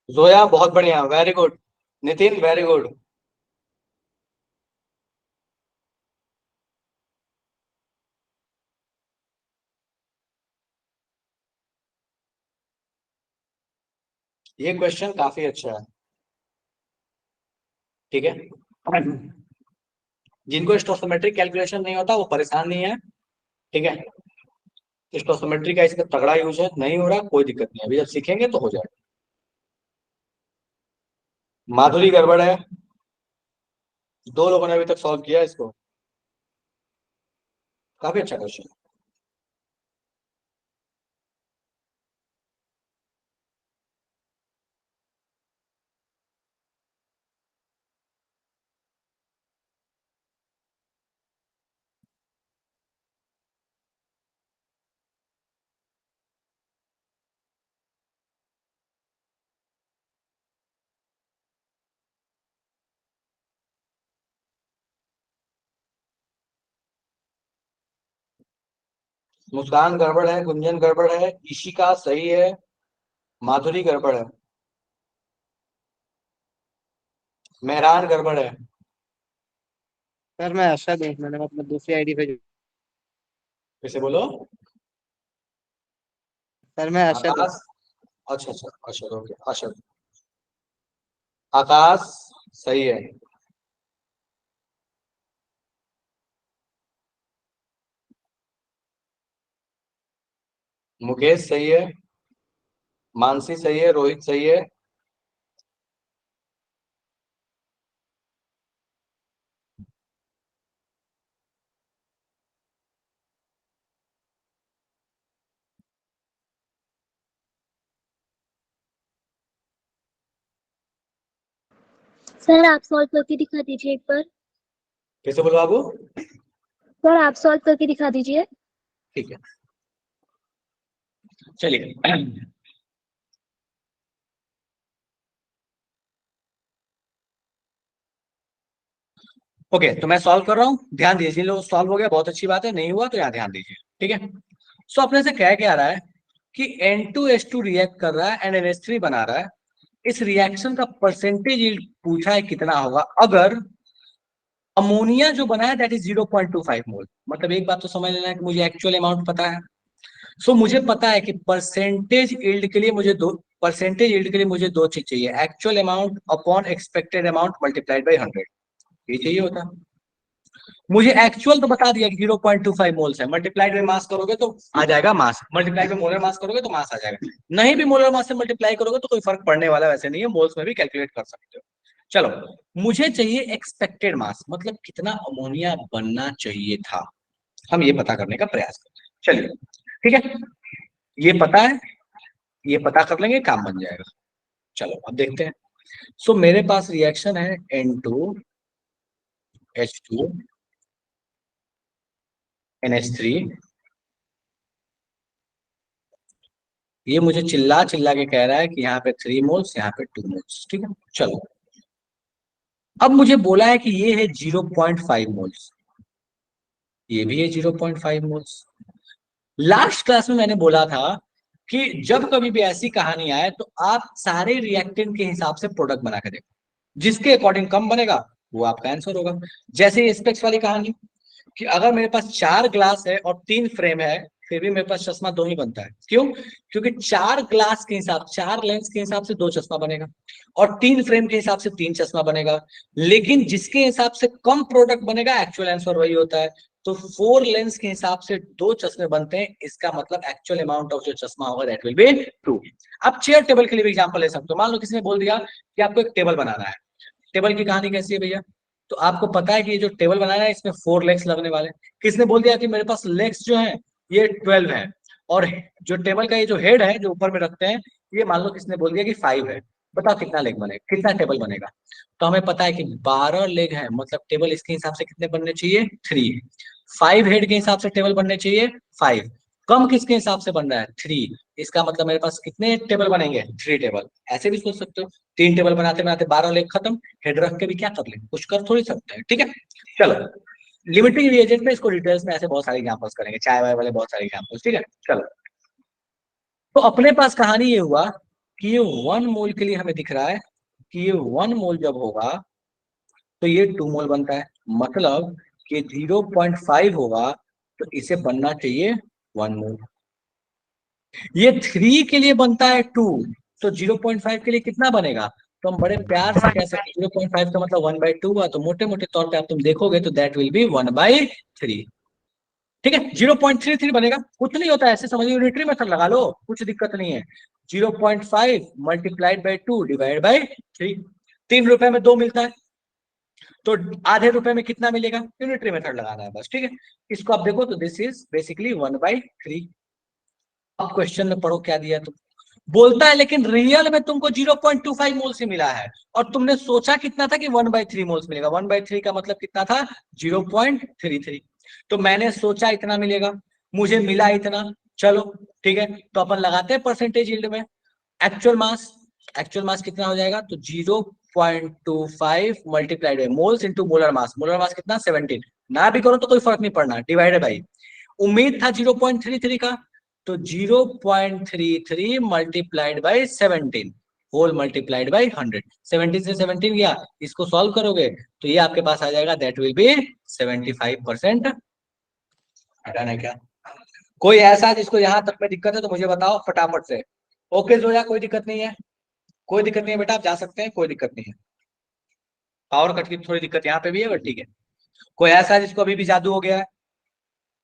जोया बहुत बढ़िया, very good. Nitin very good. ये क्वेश्चन काफी अच्छा है, ठीक है। जिनको स्टोइकोमेट्रिक कैलकुलेशन नहीं होता वो परेशान नहीं है, ठीक है। स्टोइकोमेट्री का इसका तगड़ा यूज है, नहीं हो रहा कोई दिक्कत नहीं है, अभी जब सीखेंगे तो हो जाएगा। माधुरी गड़बड़ है, 2 लोगों ने अभी तक सॉल्व किया इसको, काफी अच्छा क्वेश्चन। मुस्कान गड़बड़ है, गुंजन गड़बड़ है, ईशिका सही है, माधुरी गड़बड़ है, मेहरान गड़बड़ है। सर मैं अरशद हूँ, मैंने मतलब दूसरी आईडी पे। कैसे बोलो? सर मैं अरशद हूँ। आकाश, अच्छा अच्छा, अरशद, ओके अरशद। आकाश सही है। मुकेश सही है, मानसी सही है, रोहित सही है। सर आप सॉल्व करके दिखा दीजिए एक बार। कैसे बोलो बाबू? सर आप सॉल्व करके दिखा दीजिए। ठीक है, चलिए। ओके, तो मैं सॉल्व कर रहा हूँ, ध्यान दीजिए। लो सॉल्व हो गया, बहुत अच्छी बात है, नहीं हुआ तो यहाँ ध्यान दीजिए, ठीक है। सो अपने से क्या रहा है कि N2H2 रिएक्ट कर रहा है एंड NH3 बना रहा है। इस रिएक्शन का परसेंटेज यील्ड पूछा है कितना होगा अगर अमोनिया जो बना है दैट इज 0.25 मोल। मतलब एक बात तो समझ लेना है कि मुझे एक्चुअल अमाउंट पता है। सो मुझे पता है कि परसेंटेज यील्ड के लिए मुझे दो चीज चाहिए, actual amount upon expected amount multiplied by 100। ये चाहिए होता। मुझे एक्चुअल तो बता दिया कि 0.25 मोल्स है, मल्टीप्लाइड में मास करोगे तो आ जाएगा मास, मल्टीप्लाई में मोलर मास करोगे तो मास आ जाएगा। नहीं भी मोलर मास से मल्टीप्लाई करोगे तो कोई फर्क पड़ने वाला वैसे नहीं है, मोल्स में भी कैलकुलेट कर सकते हो। चलो, मुझे चाहिए एक्सपेक्टेड मास, मतलब कितना अमोनिया बनना चाहिए था, हम ये पता करने का प्रयास करते हैं। चलिए, ठीक है, ये पता है, ये पता कर लेंगे, काम बन जाएगा। चलो अब देखते हैं। सो मेरे पास रिएक्शन है N2H2 NH3। ये मुझे चिल्ला चिल्ला के कह रहा है कि यहाँ पे 3 मोल्स, यहाँ पे 2 मोल्स, ठीक है। चलो, अब मुझे बोला है कि ये है 0.5 मोल्स, ये भी है 0.5 मोल्स। लास्ट क्लास में मैंने बोला था कि जब कभी भी ऐसी कहानी आए तो आप सारे रिएक्टेंट के हिसाब से प्रोडक्ट बना के देखो, जिसके अकॉर्डिंग कम बनेगा वो आपका आंसर होगा। जैसे स्पेक्स वाली कहानी, कि अगर मेरे पास 4 ग्लास है और 3 फ्रेम है, फिर भी मेरे पास चश्मा 2 ही बनता है। क्यों? क्योंकि 4 ग्लास के हिसाब, 4 लेंस के हिसाब से 2 चश्मा बनेगा और 3 फ्रेम के हिसाब से 3 चश्मा बनेगा। लेकिन जिसके हिसाब से कम प्रोडक्ट बनेगा एक्चुअल आंसर वही होता है। तो 4 लेंस के हिसाब से 2 चश्मे बनते हैं, इसका मतलब एक्चुअल अमाउंट ऑफ जो चश्मा होगा दैट विल बी 2। आप चेयर टेबल के लिए भी एग्जांपल ले सकते हो। मान लो किसी ने बोल दिया कि आपको एक टेबल बनाना है। टेबल की कहानी कैसी है भैया? तो आपको पता है कि ये जो टेबल बनाना है इसमें 4 लेग्स लगने वाले हैं। किसने बोल दिया कि मेरे पास लेग्स जो है ये 12 है, और जो टेबल का ये जो हेड है जो ऊपर में रखते हैं, ये मान लो किसने बोल दिया कि 5 है। बताओ कितना लेग बनेगा, कितना टेबल बनेगा? तो हमें पता है कि 12 लेग है, मतलब टेबल इसके हिसाब से कितने बनने चाहिए? 3। 5 हेड के हिसाब से टेबल बनने चाहिए 5। कम किसके हिसाब से बन रहा है? 3। इसका मतलब मेरे पास कितने टेबल बनेंगे? 3 टेबल। ऐसे भी सोच सकते हो, 3 टेबल बनाते बनाते 12 लेग खत्म, हेड रख के भी क्या कर लेंगे, कुछ कर थोड़ी सकते हैं, ठीक है। चलो, लिमिटिंग रिएजेंट में इसको डिटेल्स में ऐसे बहुत सारे एग्जांपल्स करेंगे, चाय वाय वाले बहुत सारे एग्जांपल्स, ठीक है। चलो, तो अपने पास कहानी ये हुआ कि ये 1 मोल के लिए हमें दिख रहा है कि ये 1 मोल जब होगा तो ये 2 मोल बनता है, मतलब कि 0.5 होगा तो इसे बनना चाहिए 1 मोल। ये 3 के लिए बनता है 2, तो 0.5 के लिए कितना बनेगा? तो हम बड़े प्यार से कह सकते हैं 0.5 का मतलब 1/2 हुआ, तो मोटे मोटे तौर पे आप तुम देखोगे तो दैट विल बी 1/3, ठीक है। 0.33 बनेगा, कुछ नहीं होता है, ऐसे समझिए, यूनिटरी मेथड लगा लो, कुछ दिक्कत नहीं है। 0.5 मल्टीप्लाइड बाई 2 डिवाइड बाई 3, 3 रुपए में 2 मिलता है, तो आधे रुपए में कितना मिलेगा? यूनिटरी मेथड लगाना है बस, ठीक है। इसको आप देखो तो दिस इज बेसिकली 1/3। अब क्वेश्चन में पढ़ो क्या दिया, तो बोलता है लेकिन रियल में तुमको 0.25 मोल से मिला है और तुमने सोचा कितना था कि 1/3 मोल्स मिलेगा। 1/3 का मतलब कितना था? 0.33। तो मैंने सोचा इतना मिलेगा, मुझे मिला इतना, चलो ठीक है। तो अपन लगाते हैं परसेंटेज यील्ड में एक्चुअल मास। एक्चुअल मास कितना हो जाएगा? तो 0.25 multiplied by moles into molar mass. Molar mass कितना? 17। ना भी करो तो कोई फर्क नहीं पड़ना, डिवाइडेड बाई उम्मीद था 0.33 का, तो 0.33 multiplied by 17 whole multiplied by 100। 17 से 17 गया, इसको सॉल्व करोगे तो ये आपके पास आ जाएगा, दैट विल बी 75%। डन है क्या? कोई ऐसा जिसको यहां तक में दिक्कत है तो मुझे बताओ फटाफट से। ओके जोया, कोई दिक्कत नहीं है, कोई दिक्कत नहीं है बेटा, आप जा सकते हैं, कोई दिक्कत नहीं है। पावर कट की थोड़ी दिक्कत यहाँ पे भी है, बट ठीक है। कोई ऐसा जिसको अभी भी जादू हो गया है?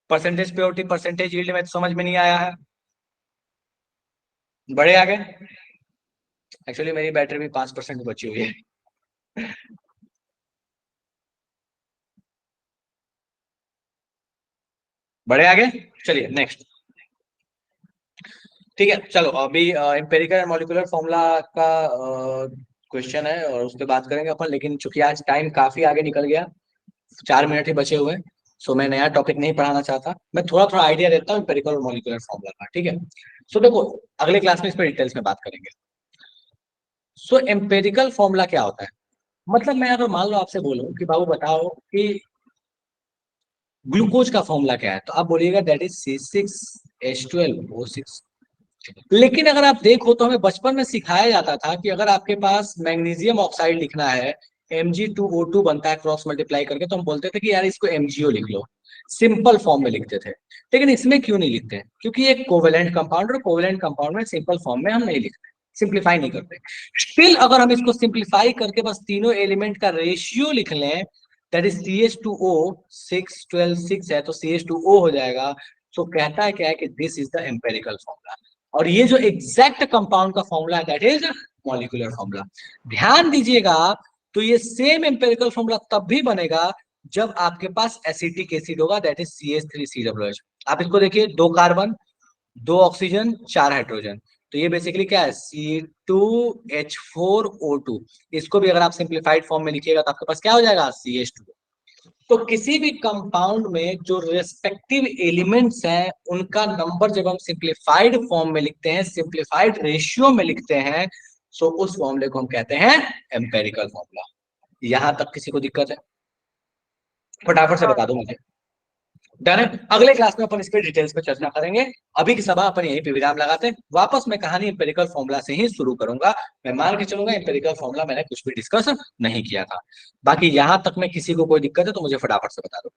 परसेंटेज प्योरिटी, परसेंटेज यील्ड में तो समझ में नहीं आया है? बड़े आगे, एक्चुअली मेरी बैटरी भी 5% बची हुई है। बड़े आगे, चलिए नेक्स्ट, ठीक है। चलो अभी एम्पेरिकल एंड मॉलिक्यूलर फॉर्मूला का क्वेश्चन है और उस पर बात करेंगे अपन, लेकिन चूंकि आज टाइम काफी आगे निकल गया, 4 मिनट ही बचे हुए, सो मैं नया टॉपिक नहीं पढ़ाना चाहता, मैं थोड़ा थोड़ा आइडिया देता हूँ एम्पेरिकल और मॉलिक्यूलर फॉर्मूला का, ठीक है। सो देखो, अगले क्लास में इस पर डिटेल्स में बात करेंगे। सो एम्पेरिकल फॉर्मूला क्या होता है? मतलब मैं अगर मान लो आपसे बोलूं कि बाबू बताओ कि ग्लूकोज का फॉर्मूला क्या है, तो आप बोलिएगा दैट इज C6H12O6। लेकिन अगर आप देखो तो हमें बचपन में सिखाया जाता था कि अगर आपके पास मैग्नीशियम ऑक्साइड लिखना है, Mg2O2 बनता है क्रॉस मल्टीप्लाई करके, तो हम बोलते थे कि यार इसको MgO लिख लो, सिंपल फॉर्म में लिखते थे। लेकिन इसमें क्यों नहीं लिखते? क्योंकि एक कोवेलेंट कंपाउंड, और कोवेलेंट कंपाउंड में सिंपल फॉर्म में हम नहीं लिखते, सिंप्लीफाई नहीं करते। स्टिल अगर हम इसको सिंप्लीफाई करके बस तीनों एलिमेंट का रेशियो लिख लें, दैट इज CH2O, 6 12 6 है तो CH2O हो जाएगा। तो कहता है क्या है कि this is the empirical formula, और ये जो एग्जैक्ट कंपाउंड का फॉर्मूला है दैट इज मॉलिक्यूलर फॉर्मूला। ध्यान दीजिएगा, तो ये सेम एम्पेरिकल फॉर्मूला तब भी बनेगा जब आपके पास एसिटिक एसिड होगा, दैट इज CH3COOH। आप इसको देखिए, 2 कार्बन, 2 ऑक्सीजन, 4 हाइड्रोजन, तो ये बेसिकली क्या है? C2H4O2। इसको भी अगर आप सिंप्लीफाइड फॉर्म में लिखिएगा तो आपके पास क्या हो जाएगा? CH2। तो किसी भी कंपाउंड में जो रेस्पेक्टिव एलिमेंट्स हैं उनका नंबर जब हम सिंप्लीफाइड फॉर्म में लिखते हैं, सिंप्लीफाइड रेशियो में लिखते हैं, सो उस फॉर्मूले को हम कहते हैं एम्पेरिकल फॉर्मूला। यहां तक किसी को दिक्कत है? फटाफट से बता दो मुझे। डन है। अगले क्लास में अपन इस पे डिटेल्स पे चर्चा करेंगे। अभी की सभा अपन यहीं पे विराम लगाते हैं, वापस मैं कहानी एम्पेरिकल फॉर्मूला से ही शुरू करूंगा। मैं मान के चलूंगा एम्पेरिकल फॉर्मूला मैंने कुछ भी डिस्कस नहीं किया था। बाकी यहां तक में किसी को कोई दिक्कत है तो मुझे फटाफट से बता दो।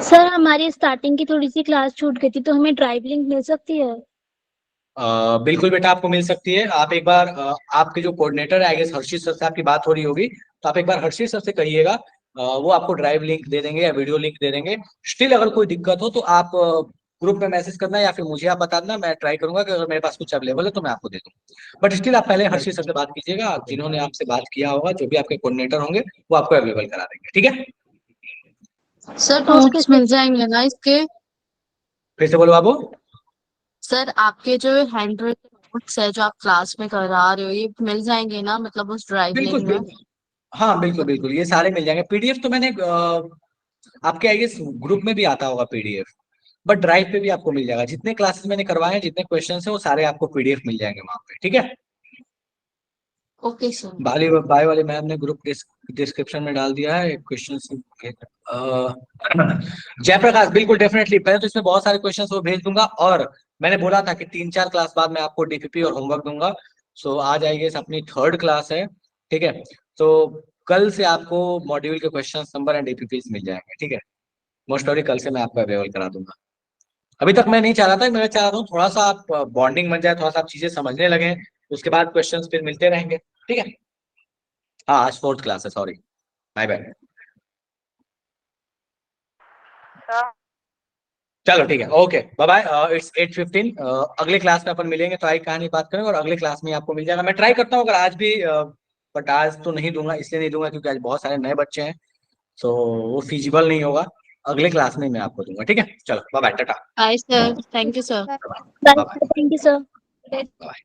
सर हमारी स्टार्टिंग की थोड़ी सी क्लास छूट गई थी, तो हमें ड्राइव लिंक मिल सकती है? बिल्कुल बेटा, आपको मिल सकती है। आप एक बार आपके जो कोऑर्डिनेटर है, आई गेस हर्षित सर से आपकी बात हो रही होगी, तो आप एक बार हर्षित सर से कहिएगा, वो आपको ड्राइव लिंक दे देंगे या वीडियो लिंक दे देंगे। स्टिल अगर कोई दिक्कत हो तो आप ग्रुप में मैसेज करना या फिर मुझे आप बता देना, मैं ट्राई करूंगा कि अगर मेरे पास कुछ अवेलेबल है तो मैं आपको दे दूँ। बट स्टिल आप पहले हर्षित सर से बात कीजिएगा, जिन्होंने आपसे बात किया होगा, जो भी आपके कोऑर्डिनेटर होंगे वो आपको अवेलेबल करा देंगे, ठीक है। सर नोट्स मिल जाएंगे ना इसके? फिर से बोलो बाबू। सर आपके जो हैंड नोट्स है जो आप क्लास में करा रहे हो, ये मिल जाएंगे ना, मतलब उस ड्राइव बिल्कुल लिंक में? हाँ बिल्कुल बिल्कुल, ये सारे मिल जाएंगे। पीडीएफ तो मैंने आपके आई गेस ग्रुप में भी आता होगा पीडीएफ, बट ड्राइव पे भी आपको मिल जाएगा। जितने क्लासेस मैंने करवाए हैं, जितने क्वेश्चन है, वो सारे आपको पीडीएफ मिल जाएंगे वहां पे, ठीक है। Okay sir. बाय वाले मैम ने ग्रुप डिस्क्रिप्शन में डाल दिया है क्वेश्चन। जयप्रकाश बिल्कुल डेफिनेटली, पहले तो इसमें बहुत सारे क्वेश्चंस वो भेज दूंगा, और मैंने बोला था कि 3-4 क्लास बाद मैं आपको डीपीपी और होमवर्क दूंगा। सो आज आई गेस अपनी 3rd क्लास है, ठीक है। तो कल से आपको मॉड्यूल के क्वेश्चन नंबर एंड डीपीपी मिल जाएंगे, ठीक है। मोस्ट ऑफ कल से मैं आपको अवेलेबल करा दूंगा। अभी तक मैं नहीं चाह रहा था, मैं चाह रहा हूँ थोड़ा सा आप बॉन्डिंग बन जाए, थोड़ा सा आप चीजें समझने लगे, उसके बाद क्वेश्चंस फिर मिलते रहेंगे, ठीक है। हाँ आज 4th क्लास है, सॉरी, माय बैड। सर चलो ठीक है, ओके बाय बाय। इट्स 8:15। अगले क्लास में अपन मिलेंगे तो आई कहानी बात करेंगे, और अगले क्लास में आपको मिल जाएगा। मैं ट्राई करता हूँ अगर आज भी, बट आज तो नहीं दूंगा, इसलिए नहीं दूंगा क्योंकि आज बहुत सारे नए बच्चे हैं, तो वो फिजिबल नहीं होगा। अगले क्लास में मैं आपको दूंगा, ठीक है। चलो बाय बाय, टाटा। Bye sir, thank you sir. Bye bye. Thank you sir. Bye.